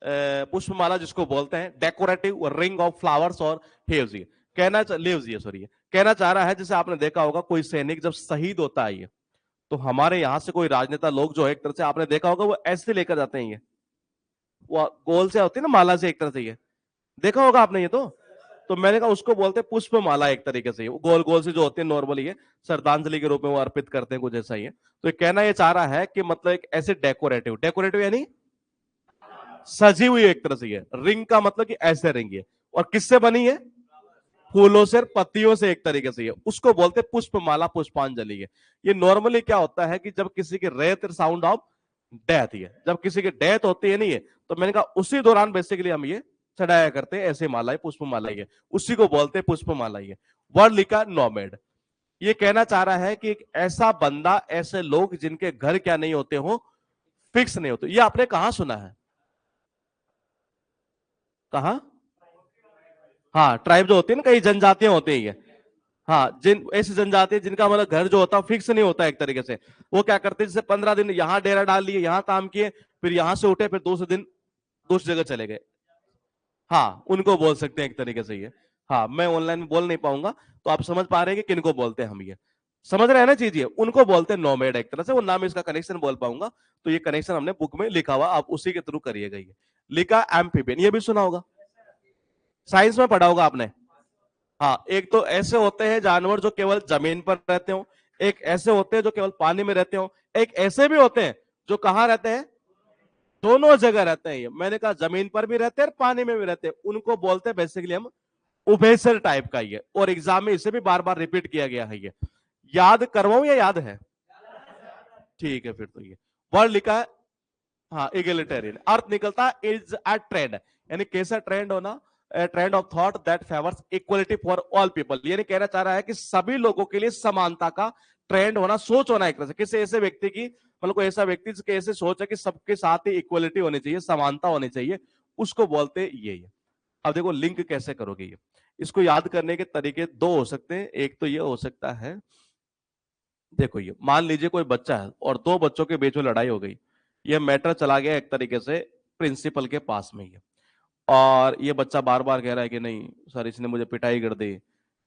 पुष्पमाला जिसको बोलते हैं, डेकोरेटिव रिंग ऑफ फ्लावर्स और लीव्स। ये कहना लीव्स, ये सॉरी, कहना चाह रहा है जैसे आपने देखा होगा कोई सैनिक जब शहीद होता है, ये तो हमारे यहां से कोई राजनेता लोग जो है एक तरह से आपने देखा होगा वो ऐसे लेकर जाते हैं। ये वो गोल से होती है ना, माला से एक तरह से, ये देखा होगा आपने ये तो मैंने कहा उसको बोलते हैं पुष्प माला एक तरीके से। वो गोल गोल से जो होती है नॉर्मली, ये श्रद्धांजलि के रूप में वो अर्पित करते हैं कुछ ऐसा ही है। तो ये कहना ये चाह रहा है कि मतलब एक ऐसे डेकोरेटिव, डेकोरेटिव यानी सजी हुई एक तरह से। ये रिंग का मतलब कि ऐसे रिंग है, और किससे बनी है? फूलों से, पत्तियों से एक तरीके से। ये उसको बोलते पुष्पमाला, पुष्पांजलि है। ये नॉर्मली क्या होता है कि जब किसी की रेयर साउंड ऑफ डेथ, है जब किसी की डेथ होती है नहीं है, तो मैंने कहा उसी दौरान बेसिकली हम ये चढ़ाया करते हैं ऐसे माला, पुष्पमाला है, उसी को बोलते हैं पुष्पमाला। है वर्ड लिखा नोमेड। ये कहना चाह रहा है कि एक ऐसा बंदा, ऐसे लोग जिनके घर क्या नहीं होते हो, फिक्स नहीं होते। ये आपने कहां सुना है? कहा? हाँ, ट्राइब जो होती है ना, कई जनजातियां होती है ये। हाँ, जिन ऐसी जनजाति जिनका मतलब घर जो होता है फिक्स नहीं होता एक तरीके से, वो क्या करते हैं, जैसे 15 दिन यहाँ डेरा डाल लिए, यहाँ काम किए, फिर यहां से उठे, फिर दूसरे दिन दूसरी जगह चले गए। हाँ, उनको बोल सकते हैं एक तरीके से ये। हाँ, मैं ऑनलाइन में बोल नहीं पाऊंगा, तो आप समझ पा रहे हैं कि किनको बोलते हैं हम। ये समझ रहे हैं ना चीज? ये उनको बोलते हैं नोमेड एक तरह से। वो नाम इसका कनेक्शन बोल पाऊंगा, तो ये कनेक्शन हमने बुक में लिखा हुआ, आप उसी के थ्रू करिएगा। ये लिखा एम्फीबियन, ये भी सुना होगा, साइंस में पढ़ा होगा आपने। हाँ, एक तो ऐसे होते हैं जानवर जो केवल जमीन पर रहते हो, एक ऐसे होते हैं जो केवल पानी में रहते हो, एक ऐसे भी होते हैं जो कहाँ रहते हैं, दोनों जगह रहते हैं। ये मैंने कहा जमीन पर भी रहते हैं, पानी में भी रहते हैं, उनको बोलते हैं बेसिकली हम उभयचर टाइप का। ये और एग्जाम में इसे भी बार बार रिपीट किया गया है। ये याद करवाऊं या याद है? ठीक है, फिर तो ये वर्ड लिखा है, हाँ इगलिटेरियन। अर्थ निकलता इज अ ट्रेंड, यानी कैसा ट्रेंड होना, trend of thought that favours equality for all people, यानी कहना चाह रहा है कि सभी लोगों के लिए समानता का ट्रेंड होना, सोच होना एक तरह से, किसी ऐसे व्यक्ति की, मतलब कोई ऐसा व्यक्ति जिसकी ऐसे सोच है कि सबके साथ ही इक्वलिटी होनी चाहिए, समानता होनी चाहिए, उसको बोलते ये है। अब देखो लिंक कैसे करोगे ये, इसको याद करने के तरीके दो हो सकते हैं। एक तो ये हो सकता है, देखो ये मान लीजिए कोई बच्चा है और दो बच्चों के बीच में लड़ाई हो गई, ये मैटर चला गया एक तरीके से प्रिंसिपल के पास में ही, और ये बच्चा बार बार कह रहा है कि नहीं सर इसने मुझे पिटाई कर दी।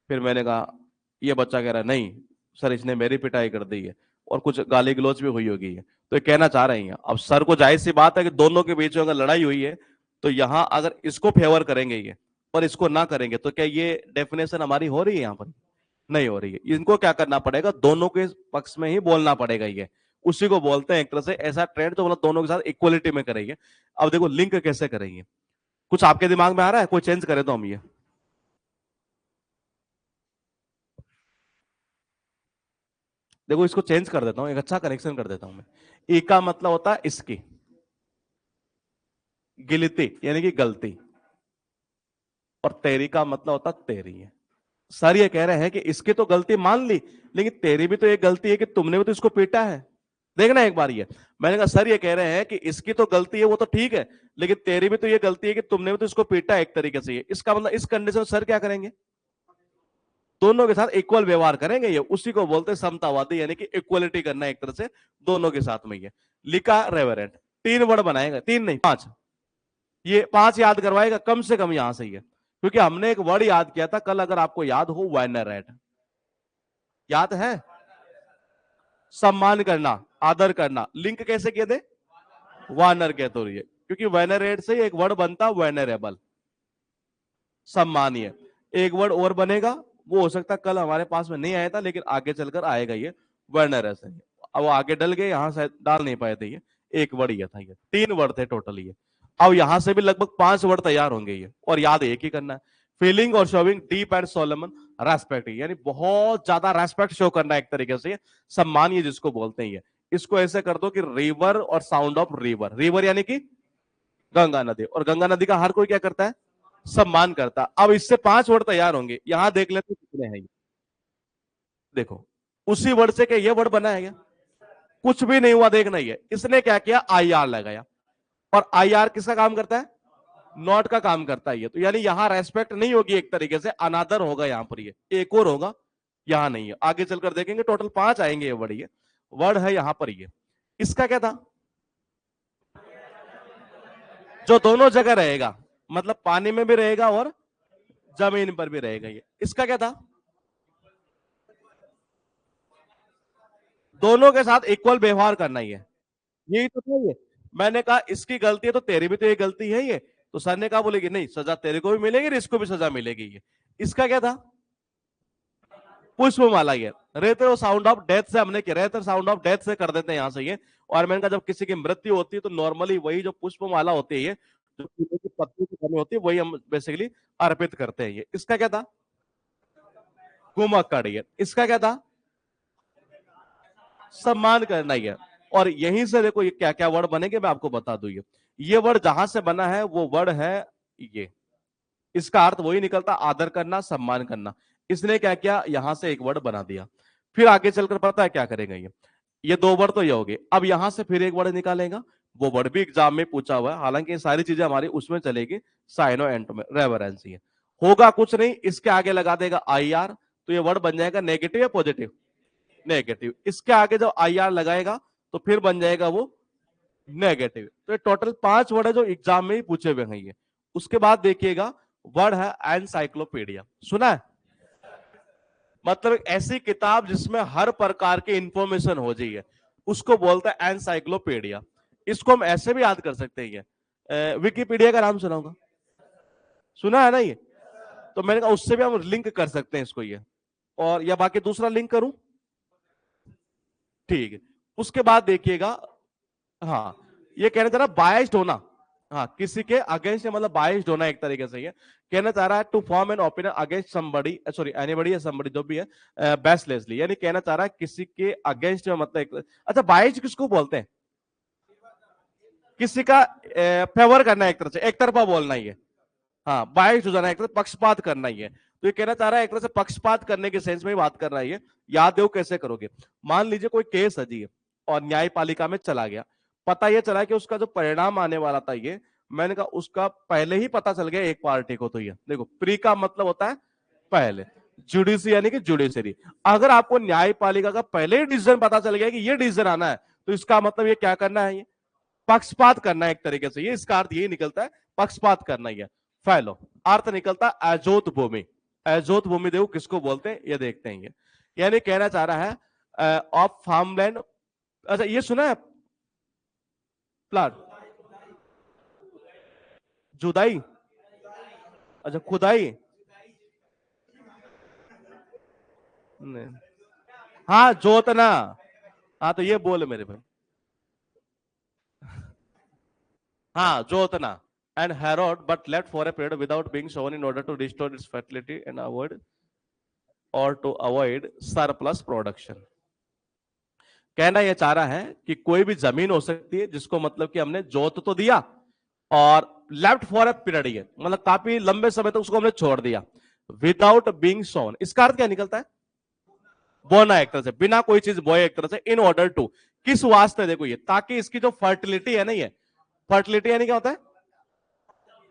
फिर मैंने कहा, ये बच्चा कह रहा है नहीं सर इसने मेरी पिटाई कर दी है, और कुछ गाली गलौज भी हुई होगी है। तो ये कहना चाह रहे हैं, अब सर को जाहिर सी बात है कि दोनों के बीच में अगर लड़ाई हुई है तो यहां अगर इसको फेवर करेंगे ये और इसको ना करेंगे, तो क्या ये डेफिनेशन हमारी हो रही है? यहां पर नहीं हो रही है। इनको क्या करना पड़ेगा, दोनों के पक्ष में ही बोलना पड़ेगा। ये उसी को बोलते हैं एक तरह से ऐसा ट्रेंड, तो मतलब दोनों के साथ इक्वलिटी में करेंगे। अब देखो लिंक कैसे करेंगे, कुछ आपके दिमाग में आ रहा है? कोई चेंज करे तो हम ये, देखो इसको चेंज कर देता हूं, एक अच्छा कनेक्शन कर देता हूं मैं। ई का मतलब होता है इसकी, गिलती यानी कि गलती, और तेरी का मतलब होता तेरी है। सर ये कह रहे हैं कि इसकी तो गलती मान ली, लेकिन तेरी भी तो एक गलती है कि तुमने भी तो इसको पीटा है। देखना एक बार ये, मैंने कहा सर ये कह रहे हैं कि इसकी तो गलती है वो तो ठीक है, लेकिन तेरी भी तो ये गलती है कि तुमने भी तो इसको पीटा है एक तरीके से। ये इसका मतलब इस कंडीशन में सर क्या करेंगे, दोनों के साथ इक्वल व्यवहार करेंगे। ये उसी को बोलते हैं समतावादी, यानी कि इक्वलिटी करना एक तरह से दोनों के साथ में। ये लिखा रेवरेंट, तीन वर्ड बनाएगा, तीन नहीं पांच, ये पांच याद करवाएगा कम से कम यहां से ये, क्योंकि हमने एक वर्ड याद किया था कल, अगर आपको याद हो, वेनरेट, याद है? सम्मान करना, आदर करना। लिंक कैसे किए थे? वानर के तो ये, क्योंकि वेनरेट से एक वर्ड बनता वेनरेबल, सम्मानीय। एक वर्ड और बनेगा, वो हो सकता कल हमारे पास में नहीं आया था, लेकिन आगे चलकर आएगा ये, वर्नर से। अब वो आगे डल गए, यहां से डाल नहीं पाए थे ये, एक वर्ड ये था। ये तीन वर्ड थे टोटल ये। अब यहां से भी लगभग पांच वर्ड तैयार होंगे ये, और याद एक ही करना है, फीलिंग और showing deep and Solomon respect, यानी बहुत ज्यादा रेस्पेक्ट शो करना एक तरीके से, सम्मान ये जिसको बोलते हैं। ये इसको ऐसे कर दो कि रिवर और साउंड ऑफ रिवर, रिवर यानी कि गंगा नदी, और गंगा नदी का हर कोई क्या करता है, सम्मान करता। अब इससे पांच वर्ड तैयार होंगे, यहां देख लेते कितने हैं ये, देखो उसी वर्ड से क्या ये वर्ड बना है क्या? कुछ भी नहीं हुआ, देखना ही है। इसने क्या किया, आई आर लगाया, और आई आर किसका काम करता है, नॉट का काम करता है ये। तो यानी यहां रेस्पेक्ट नहीं होगी, एक तरीके से अनादर होगा यहां पर, ये एक और होगा, यहां नहीं है। आगे चलकर देखेंगे टोटल पांच आएंगे ये वर्ड, ये वर्ड है यहां पर ये। इसका क्या था, जो दोनों जगह रहेगा, मतलब पानी में भी रहेगा और जमीन पर भी रहेगा ये। इसका क्या था, दोनों के साथ इक्वल व्यवहार करना ही है, यही तो था ये। मैंने कहा इसकी गलती है तो तेरी भी तो ये गलती है ये, तो सर ने कहा बोलेगी नहीं सजा तेरे को भी मिलेगी और इसको भी सजा मिलेगी ये। इसका क्या था, पुष्पमाला। ये रेतर साउंड ऑफ डेथ से हमने किया, रेतर साउंड ऑफ डेथ से कर देते हैं यहां से ये। और मैंने कहा जब किसी की मृत्यु होती है तो नॉर्मली वही जो पुष्पमाला होती है, ये जो फूलों की पत्ती की बनी होती है, वही हम बेसिकली अर्पित करते हैं ये। इसका क्या था, घुमक्कड़। ये इसका क्या था, सम्मान करना ही है। और यहीं से देखो ये क्या क्या वर्ड बनेंगे, मैं आपको बता दूं। ये वर्ड जहां से बना है वो वर्ड है ये, इसका अर्थ वही निकलता, आदर करना, सम्मान करना। इसने क्या किया, यहां से एक वर्ड बना दिया। फिर आगे चलकर पता है क्या करेगा ये दो वर्ड तो ये हो गए। अब यहां से फिर एक वर्ड निकालेगा, वो वर्ड भी एग्जाम में पूछा हुआ है, हालांकि ये सारी चीजें हमारी उसमें चलेगी, साइनो एंटो में रेवरेंस। ये होगा कुछ नहीं, इसके आगे लगा देगा आई आर, तो ये वर्ड बन जाएगा नेगेटिव या पॉजिटिव, नेगेटिव। इसके आगे जब आई आर लगाएगा तो फिर बन जाएगा वो नेगेटिव। तो ये टोटल पांच वर्ड है जो एग्जाम में ही पूछे हुए हैं ये। उसके बाद देखिएगा वर्ड है एनसाइक्लोपीडिया, सुना है? मतलब ऐसी किताब जिसमें हर प्रकार की इंफॉर्मेशन हो जाइए, उसको बोलता है एनसाइक्लोपीडिया। इसको हम ऐसे भी याद कर सकते हैं, विकीपीडिया का नाम सुना होगा, सुना है ना ये? तो मैंने कहा उससे भी हम लिंक कर सकते हैं इसको ये, और या बाकी दूसरा लिंक करूं, ठीक है। उसके बाद देखिएगा, हाँ ये कहना चाह रहा बायस्ड होना, हाँ किसी के अगेंस्ट, मतलब बायस्ड होना एक तरीके से। ये कहना चाह रहा है to form an opinion against somebody, sorry anybody या समबडी जो भी है, बेसलेसली, यानी कहना चाह रहा है किसी के अगेंस्ट में, मतलब अच्छा बायस्ड किसको बोलते हैं, किसी का फेवर करना एक तरह से, एक तरफा बोलना ही है। हाँ, बाइस्ड हो जाना, एक तरह से पक्षपात करना ही है। तो ये कहना चाह रहा है एक तरह से पक्षपात करने के सेंस में ही बात कर रहा है ये। याद देखो कैसे करोगे। मान लीजिए कोई केस है जी और न्यायपालिका में चला गया, पता ये चला कि उसका जो परिणाम आने वाला था ये, मैंने कहा उसका पहले ही पता चल गया एक पार्टी को। तो ये देखो, प्री का मतलब होता है पहले, जुडिशरी यानी कि जुडिशरी। अगर आपको न्यायपालिका का पहले ही डिसीजन पता चल गया कि ये डिसीजन आना है, तो इसका मतलब ये क्या करना है, ये पक्षपात करना है एक तरीके से। ये इसका अर्थ यही निकलता है, पक्षपात करना ही है। फैलो अर्थ निकलता है अजोत भूमि। अजोत भूमि देखो किसको बोलते हैं, ये देखते हैं। ये यानी कहना चाह रहा है ऑफ फार्मलैंड। अच्छा, ये सुना है प्लाट, जुदाई, अच्छा खुदाई, नहीं। हाँ जोतना, हाँ तो ये बोल मेरे भाई, हाँ जोतना and harrowed but left for a period without being sown in order to restore its fertility and avoid or to avoid surplus production। कहना यह चाह रहा है कि कोई भी जमीन हो सकती है जिसको मतलब कि हमने जोत तो दिया और लेफ्ट फॉर ए पीरियड, ये मतलब काफी लंबे समय तक उसको हमने छोड़ दिया, विदाउट बीइंग सोन। इसका अर्थ क्या निकलता है, बोना, एक तरह से बिना कोई चीज बोए, एक तरह से इन ऑर्डर टू, किस वास्ते, देखो ये, ताकि इसकी जो फर्टिलिटी है ना, ये फर्टिलिटी यानी क्या होता है,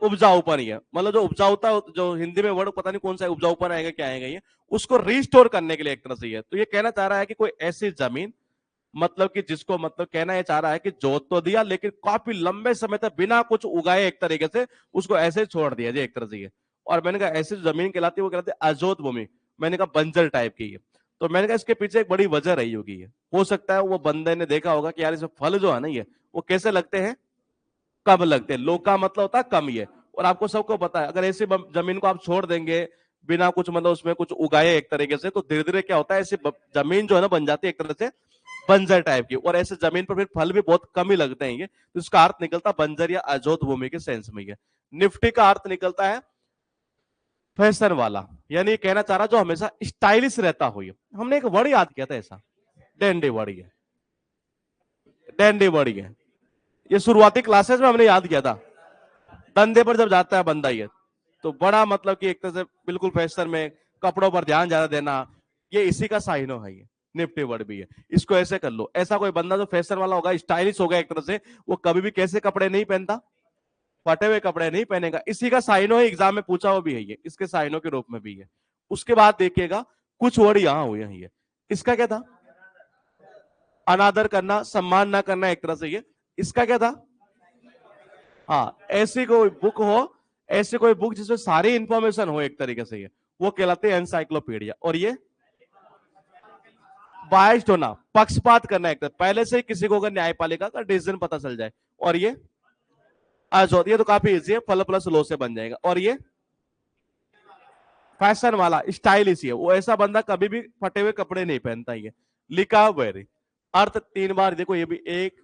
उपजाऊपन ही है। मतलब जो उपजाऊता, जो हिंदी में वर्ड पता नहीं कौन सा है, उपजाऊपन आएगा क्या आएगा, ये उसको रिस्टोर करने के लिए एक तरह से है। तो ये कहना चाह रहा है कि कोई ऐसी जमीन, मतलब कि जिसको मतलब कहना ये चाह रहा है कि जोत तो दिया लेकिन काफी लंबे समय तक बिना कुछ उगाए एक तरीके से उसको ऐसे छोड़ दिया जी, एक तरह से ये। और मैंने कहा ऐसी जमीन कहलाती है, वो कहलाती है अजोत भूमि। मैंने कहा बंजर टाइप की है। तो मैंने कहा इसके पीछे एक बड़ी वजह रही होगी। ये हो सकता है वो बंदे ने देखा होगा कि यार इसमें फल जो है ना, ये वो कैसे लगते हैं, कम लगते हैं। लोग का मतलब होता है कम ही है। और आपको सबको पता है अगर ऐसी जमीन को आप छोड़ देंगे बिना कुछ मतलब उसमें कुछ उगाए एक तरीके से, तो धीरे धीरे क्या होता है, ऐसी जमीन जो है ना बन जाती है एक तरह से बंजर टाइप की। और ऐसे जमीन पर फिर फल भी बहुत कम ही लगते हैं। ये तो इसका अर्थ निकलता बंजर या अजोत भूमि के सेंस में। निफ्टी का अर्थ निकलता है फैशन वाला, यानी कहना चाह रहा जो हमेशा स्टाइलिश रहता हो। हमने एक वर्ड याद किया था ऐसा, डैंडी वर्ड। है डैंडी वर्ड, है ये शुरुआती क्लासेस में हमने याद किया था। धंधे पर जब जाता है बंदा ये, तो बड़ा मतलब कि एक तरह से बिल्कुल फैशन में, कपड़ों पर ध्यान ज्यादा देना, ये इसी का साइनो है। ये निफ्टी वर्ड भी है। इसको ऐसे कर लो, ऐसा कोई बंदा जो फैशन वाला होगा, स्टाइलिश होगा एक तरह से, वो कभी भी कैसे कपड़े नहीं पहनता, फटे हुए कपड़े नहीं पहनेगा। इसी का साइनो है, एग्जाम में पूछा हुआ भी है ये, इसके साइनो के रूप में भी है। उसके बाद देखिएगा कुछ वर्ड यहां हुए हैं। ये इसका क्या था, अनादर करना, सम्मान ना करना एक तरह से। ये इसका क्या था, हाँ ऐसी कोई बुक हो, ऐसी कोई बुक जिसमें सारी इंफॉर्मेशन हो एक तरीके से, ये वो कहलाते हैं एनसाइक्लोपीडिया। और ये बाइस्ड होना, पक्षपात करना एक तरह, पहले से ही किसी को अगर न्यायपालिका का डिसीजन पता चल जाए। और ये अजोत, ये तो काफी इजी है, फल प्लस लो से बन जाएगा। और ये फैशन वाला, स्टाइलिश है, वो ऐसा बंदा कभी भी फटे हुए कपड़े नहीं पहनता। ये लिखा वेरी, अर्थ 3 बार देखो, ये भी एक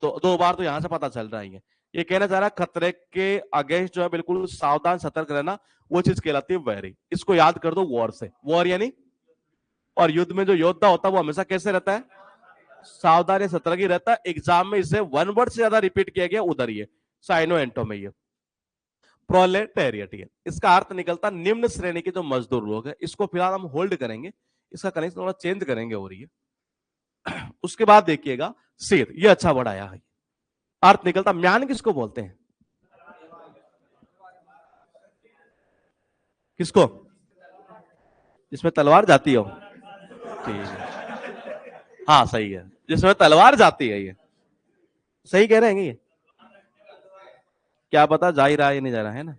तो 2 बार तो यहां से पता चल रहा है। ये कहना चाह रहा है खतरे के अगेंस्ट जो है बिल्कुल सावधान सतर्क रहना, वो चीज कहलाती है वेरी। इसको याद कर दो वॉर से, वॉर यानी, और युद्ध में जो योद्धा होता है वो हमेशा कैसे रहता है, सावधान या सतर्क ही रहता है। एग्जाम में इसे 1 वर्ड से ज्यादा रिपीट किया गया उधर, ये साइनो एंटो में। ये प्रोलेटेरिएट, इसका अर्थ निकलता निम्न श्रेणी के जो मजदूर लोग हैं। इसको फिलहाल हम होल्ड करेंगे, इसका कनेक्शन थोड़ा चेंज करेंगे। और ये उसके बाद देखिएगा सेठ, ये अच्छा बढ़ाया है। अर्थ निकलता म्यान किसको बोलते हैं, किसको, जिसमें तलवार जाती हो, ठीक है, हाँ सही है, जिसमें तलवार जाती है। ये सही कह रहे हैं ये, क्या पता जा ही रहा है या नहीं जा रहा है ना,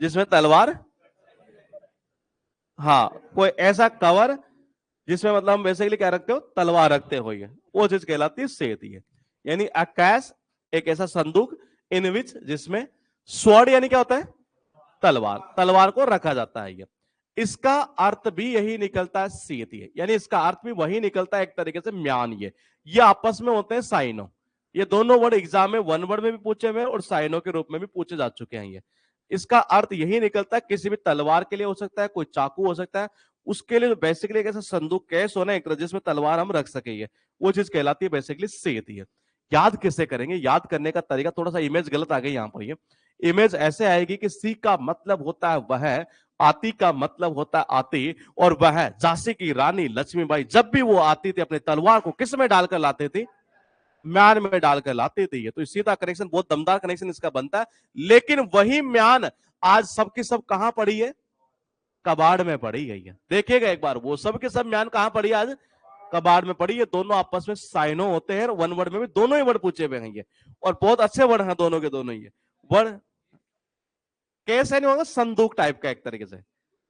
जिसमें तलवार, हाँ कोई ऐसा कवर जिसमें मतलब हम बेसिकली क्या रखते हो, तलवार रखते हो, ये वो चीज कहलाती है सेत। ये यानी अ कैश, एक ऐसा संदूक, इन विच, जिसमें स्वॉर्ड यानी क्या होता है, तलवार, तलवार को रखा जाता है। ये इसका अर्थ भी यही निकलता है सीत, ये यानी इसका अर्थ भी वही निकलता है एक तरीके से म्यान। ये आपस में होते हैं साइनो। ये दोनों वर्ड एग्जाम में 1 वर्ड में भी पूछे हुए और साइनो के रूप में भी पूछे जा चुके हैं। ये इसका अर्थ यही निकलता है, किसी भी तलवार के लिए हो सकता है, कोई चाकू हो सकता है, उसके लिए बेसिकली एक ऐसा संदूक कैस होना एक जिसमें तलवार हम रख सके, वो चीज कहलाती है बेसिकली सेत। याद किससे करेंगे? याद करने का तरीका थोड़ा सा, इमेज गलत आ गई यहां पर। ये इमेज ऐसे आएगी कि सी का मतलब होता है वह, आती का मतलब होता है आती, और वह झांसी की रानी लक्ष्मीबाई जब भी वो आती थी अपने तलवार को किस में डालकर लाते थे? म्यान में डालकर लाते थे। ये तो सीधा कनेक्शन, बहुत दमदार कनेक्शन इसका बनता है। लेकिन वही म्यान आज सबकी सब कहां पड़ी है? कबाड़ में पड़ी गई है। देखिएगा एक बार, वो सब के सब म्यान कहां पड़ी है आज? कबाड़ में पड़ी है। दोनों आपस में साइनो होते हैं, वन वर्ड में भी दोनों ही वर्ड पूछे हुए हैं ये, और बहुत अच्छे वर्ड हैं दोनों के दोनों ही वर्ड। कैसे नहीं होगा? संदूक टाइप का एक तरीके से।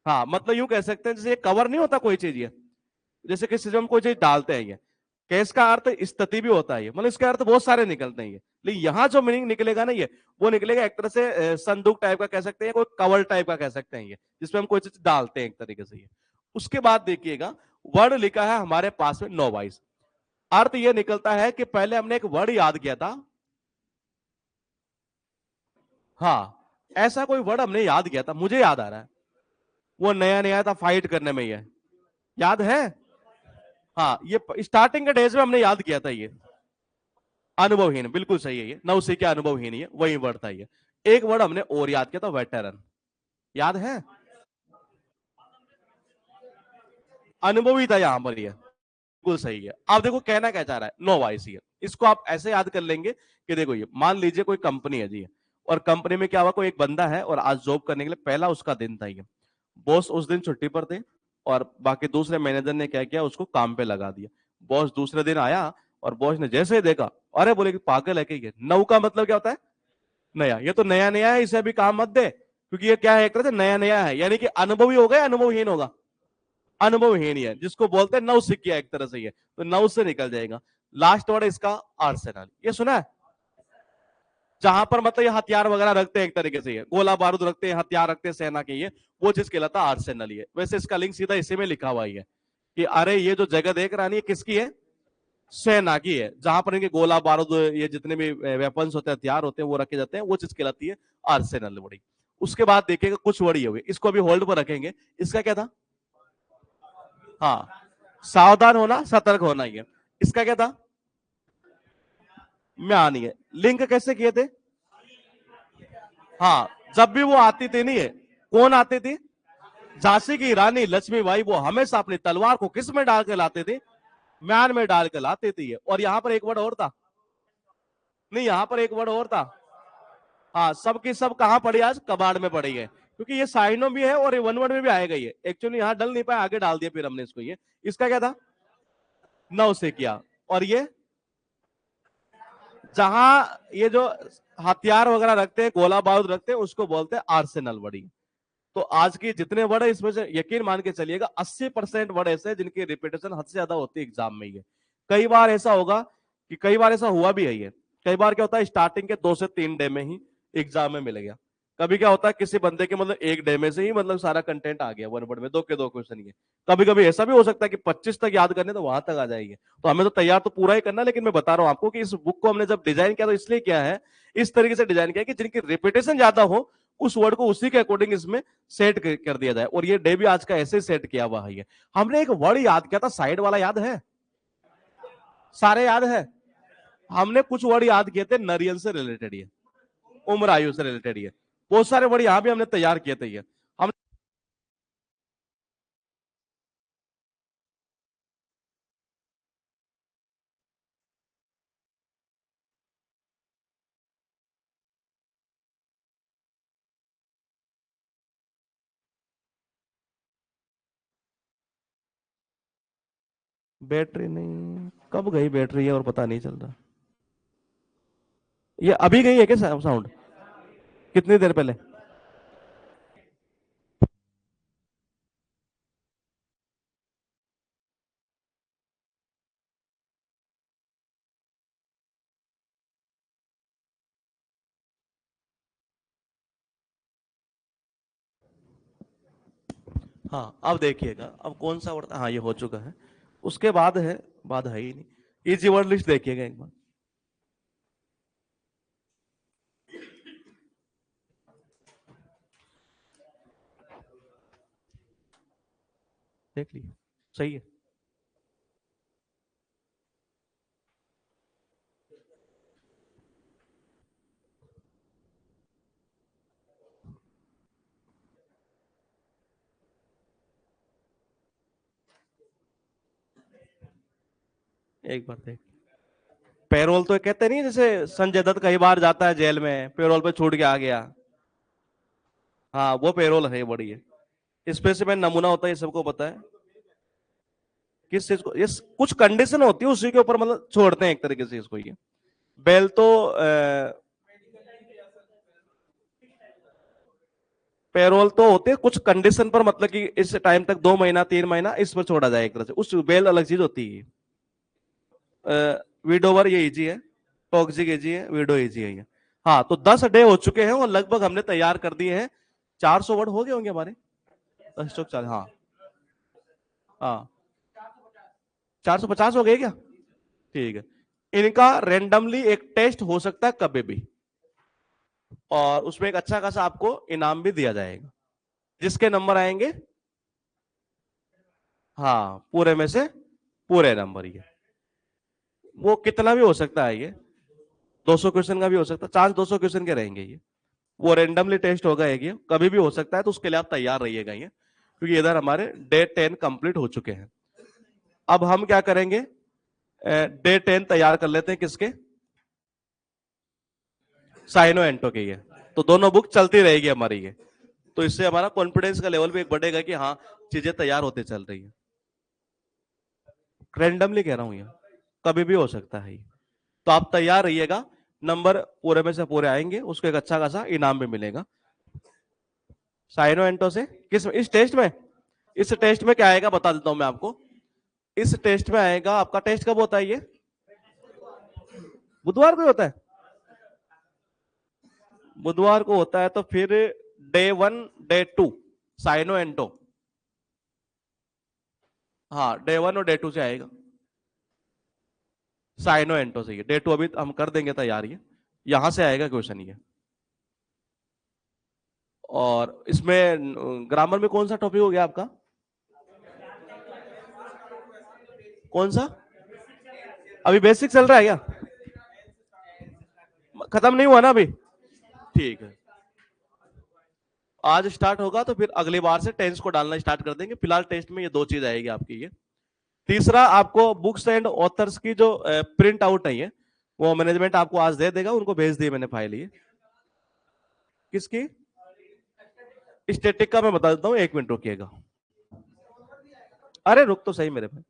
हाँ, मतलब यूं कह सकते हैं जैसे कवर नहीं होता कोई चीज, ये जैसे किसी चीज में हम कोई चीज डालते हैं। ये केस का अर्थ स्थिति भी होता है, ये मतलब इसके अर्थ बहुत सारे निकलते हैं ये। लेकिन यहां जो मीनिंग निकलेगा ना, ये वो निकलेगा एक तरह से संदूक टाइप का कह सकते हैं, कोई कवर टाइप का कह सकते हैं ये, जिसमें हम कोई चीज डालते हैं एक तरीके से ये। उसके बाद देखिएगा, वर्ड लिखा है हमारे पास में नो वाइस। अर्थ ये निकलता है कि पहले हमने एक वर्ड याद किया था। हाँ, ऐसा कोई वर्ड हमने याद किया था, मुझे याद आ रहा है। वो नया नया था फाइट करने में, ये याद है? हाँ, ये स्टार्टिंग के डेज में हमने याद किया था ये। अनुभवहीन, बिल्कुल सही है, ये नौसिखिया अनुभवहीन, ये वही वर्ड था ये। एक वर्ड हमने और याद किया था, वेटरन, याद है? अनुभवी था यहां पर ये, बिल्कुल सही है। आप देखो कहना क्या चाह रहा है, नो वाइस। ये इसको आप ऐसे याद कर लेंगे कि देखो, ये मान लीजिए कोई कंपनी है जी, और कंपनी में क्या हुआ, कोई एक बंदा है और आज जॉब करने के लिए पहला उसका दिन था ये। बॉस उस दिन छुट्टी पर थे, और बाकी दूसरे मैनेजर ने क्या किया, उसको काम पे लगा दिया। बॉस दूसरे दिन आया, और बॉस ने जैसे ही देखा, अरे बोले कि पागल है कि ये नौ का मतलब क्या होता है? नया। ये तो नया नया है, इसे अभी काम मत दे, क्योंकि ये क्या है, एक तरह से नया नया है। यानी कि अनुभवी होगा या अनुभवहीन होगा? अनुभवहीन ही है, जिसको बोलते हैं नौसिखिया एक तरह से। ये तो नौ से निकल जाएगा। लास्ट वर्ड इसका आर्सेनल, ये सुना है? जहां पर मतलब ये हथियार वगैरह रखते हैं एक तरीके से, ये गोला बारूद रखते हैं, हथियार रखते हैं सेना के, ये वो चीज कहलाता है आर्सेनल। ये वैसे इसका लिंक सीधा इसी में लिखा हुआ है कि अरे ये जो जगह देख रहा है, किसकी है? सेना की है, जहां पर इनके गोला बारूद, ये जितने भी वेपन्स होते हैं, हथियार होते हैं, वो रखे जाते हैं, वो चीज कहलाती है आर्सेनल बड़ी। उसके बाद देखिएगा कुछ वर्ड ये हुए, इसको अभी होल्ड पर रखेंगे। इसका क्या था? हाँ, सावधान होना, सतर्क होना। ये इसका क्या था? म्यान। है लिंक कैसे किए थे? हाँ, जब भी वो आती थी नहीं है, कौन आती थी? झांसी की रानी लक्ष्मीबाई, वो हमेशा अपनी तलवार को किस में डाल के लाते थे? म्यान में डाल के लाते थे। और यहां पर एक वर्ड और था, नहीं यहां पर एक वर्ड और था। हाँ, सबकी सब कहां पड़ी आज? कबाड़ में पड़ी है, क्योंकि ये साइनो भी है और ये वन वर्ड में भी आएगा। ये एक्चुअली यहां डल नहीं पाया, आगे डाल दिया फिर हमने इसको। ये इसका क्या था? नौ से किया। और ये जहां ये जो हथियार वगैरह रखते हैं, गोला बारूद रखते हैं, उसको बोलते हैं आर्सेनल बड़ी। तो आज की जितने वर्ड है, इसमें से यकीन मान के चलिएगा 80% वर्ड ऐसे हैं जिनकी रिपीटेशन हद से ज्यादा होती है एग्जाम में। ये कई बार ऐसा होगा कि कई बार ऐसा हुआ भी है। ये कई बार क्या होता है, स्टार्टिंग के 2 से 3 डे में ही एग्जाम में मिल गया। कभी क्या होता है, किसी बंदे के मतलब एक डे में से ही मतलब सारा कंटेंट आ गया वन वर्ड में, 2 के 2 क्वेश्चन। ये कभी कभी ऐसा भी हो सकता है कि 25 तक याद करने तो वहां तक आ जाएंगे। तो हमें तो तैयार तो पूरा ही करना है, लेकिन मैं बता रहा हूं आपको कि इस बुक को हमने जब डिजाइन किया तो इसलिए किया है, इस तरीके से डिजाइन किया कि जिनकी रिपीटेशन ज्यादा हो, उस वर्ड को उसी के अकॉर्डिंग इसमें सेट कर दिया जाए। और ये डे भी आज का ऐसे सेट किया हुआ है। हमने एक वर्ड याद किया था साइड वाला, याद है? सारे याद है? हमने कुछ वर्ड याद किए थे नरियन से रिलेटेड, ये उम्र आयु से रिलेटेड। ये बहुत सारे वर्ड यहां भी हमने तैयार किए थे। ये हम बैटरी नहीं, कब गई बैटरी है और पता नहीं चल रहा। ये अभी गई है क्या साउंड? कितनी देर पहले? हाँ, अब देखिएगा, अब कौन सा वर्ड, हाँ ये हो चुका है। उसके बाद है, बाद है ही नहीं। इजी वर्ड लिस्ट देखिएगा एक बार, देख लीजिए, सही है। एक बार देख, पेरोल तो कहते नहीं, जैसे संजय दत्त कई बार जाता है जेल में, पेरोल पे छूट के आ गया। हाँ वो पेरोल है, बड़ी है। स्पेसिफिक नमूना होता है, ये सबको पता है। किस चीज को, ये कुछ कंडीशन होती है उसी के ऊपर, मतलब छोड़ते हैं एक तरीके से इसको। ये बेल तो पेरोल तो होते हैं कुछ कंडीशन पर, मतलब कि इस टाइम तक 2 महीना 3 महीना इस पर छोड़ा जाए एक तरह से, उस बेल अलग चीज होती है। विडोवर ये इजी है, टॉक्सिक इजी है, विडो इजी है ये। हाँ तो 10 डे हो चुके हैं और लगभग हमने तैयार कर दिए हैं। 400 वर्ड हो गए होंगे हमारे। 10 चौक, हाँ हाँ। 450 हो गए क्या? ठीक है। इनका रेंडमली एक टेस्ट हो सकता है कभी भी, और उसमें एक अच्छा खासा आपको इनाम भी दिया जाएगा जिसके नंबर आएंगे। हाँ पूरे में से पूरे नंबर, ये वो कितना भी हो सकता है, ये 200 क्वेश्चन का भी हो सकता है, चांस 200 क्वेश्चन के रहेंगे ये। वो रेंडमली टेस्ट होगा, ये कभी भी हो सकता है, तो उसके लिए आप तैयार रहिएगा ये, क्योंकि इधर हमारे डे 10 कंप्लीट हो चुके हैं। अब हम क्या करेंगे, डे 10 तैयार कर लेते हैं किसके, साइनो एंटो के। ये तो दोनों बुक चलती रहेगी हमारी ये, तो इससे हमारा कॉन्फिडेंस का लेवल भी एक बढ़ेगा कि हाँ चीजें तैयार होते चल रही है। रैंडमली कह रहा हूं ये, कभी भी हो सकता है ये। तो आप तैयार रहिएगा, नंबर पूरे में से पूरे आएंगे, उसको एक अच्छा खासा इनाम भी मिलेगा साइनो एंटो से। किस, इस टेस्ट में, इस टेस्ट में क्या आएगा बता देता हूं मैं आपको। इस टेस्ट में आएगा आपका, टेस्ट कब होता है ये, बुधवार को होता है। बुधवार को होता है तो फिर डे 1 डे 2 साइनो एंटो। हाँ डे 1 और डे 2 से आएगा, साइनो एंटो से। ये डे 2 अभी हम कर देंगे तैयार, ये यहां से आएगा क्वेश्चन ये। और इसमें ग्रामर में कौन सा टॉपिक हो गया आपका, कौन सा? अभी बेसिक चल रहा है क्या, खत्म नहीं हुआ ना अभी? ठीक है, आज स्टार्ट होगा तो फिर अगली बार से टेंस को डालना स्टार्ट कर देंगे। फिलहाल टेस्ट में ये 2 चीज आएगी आपकी ये। तीसरा, आपको बुक्स एंड ऑथर्स की जो प्रिंट आउट है, वो मैनेजमेंट आपको आज दे देगा, उनको भेज दी मैंने फाइल ये। किसकी? स्टेटिक का मैं बता देता हूँ, 1 मिनट रुकिएगा। अरे रुक तो सही मेरे भाई।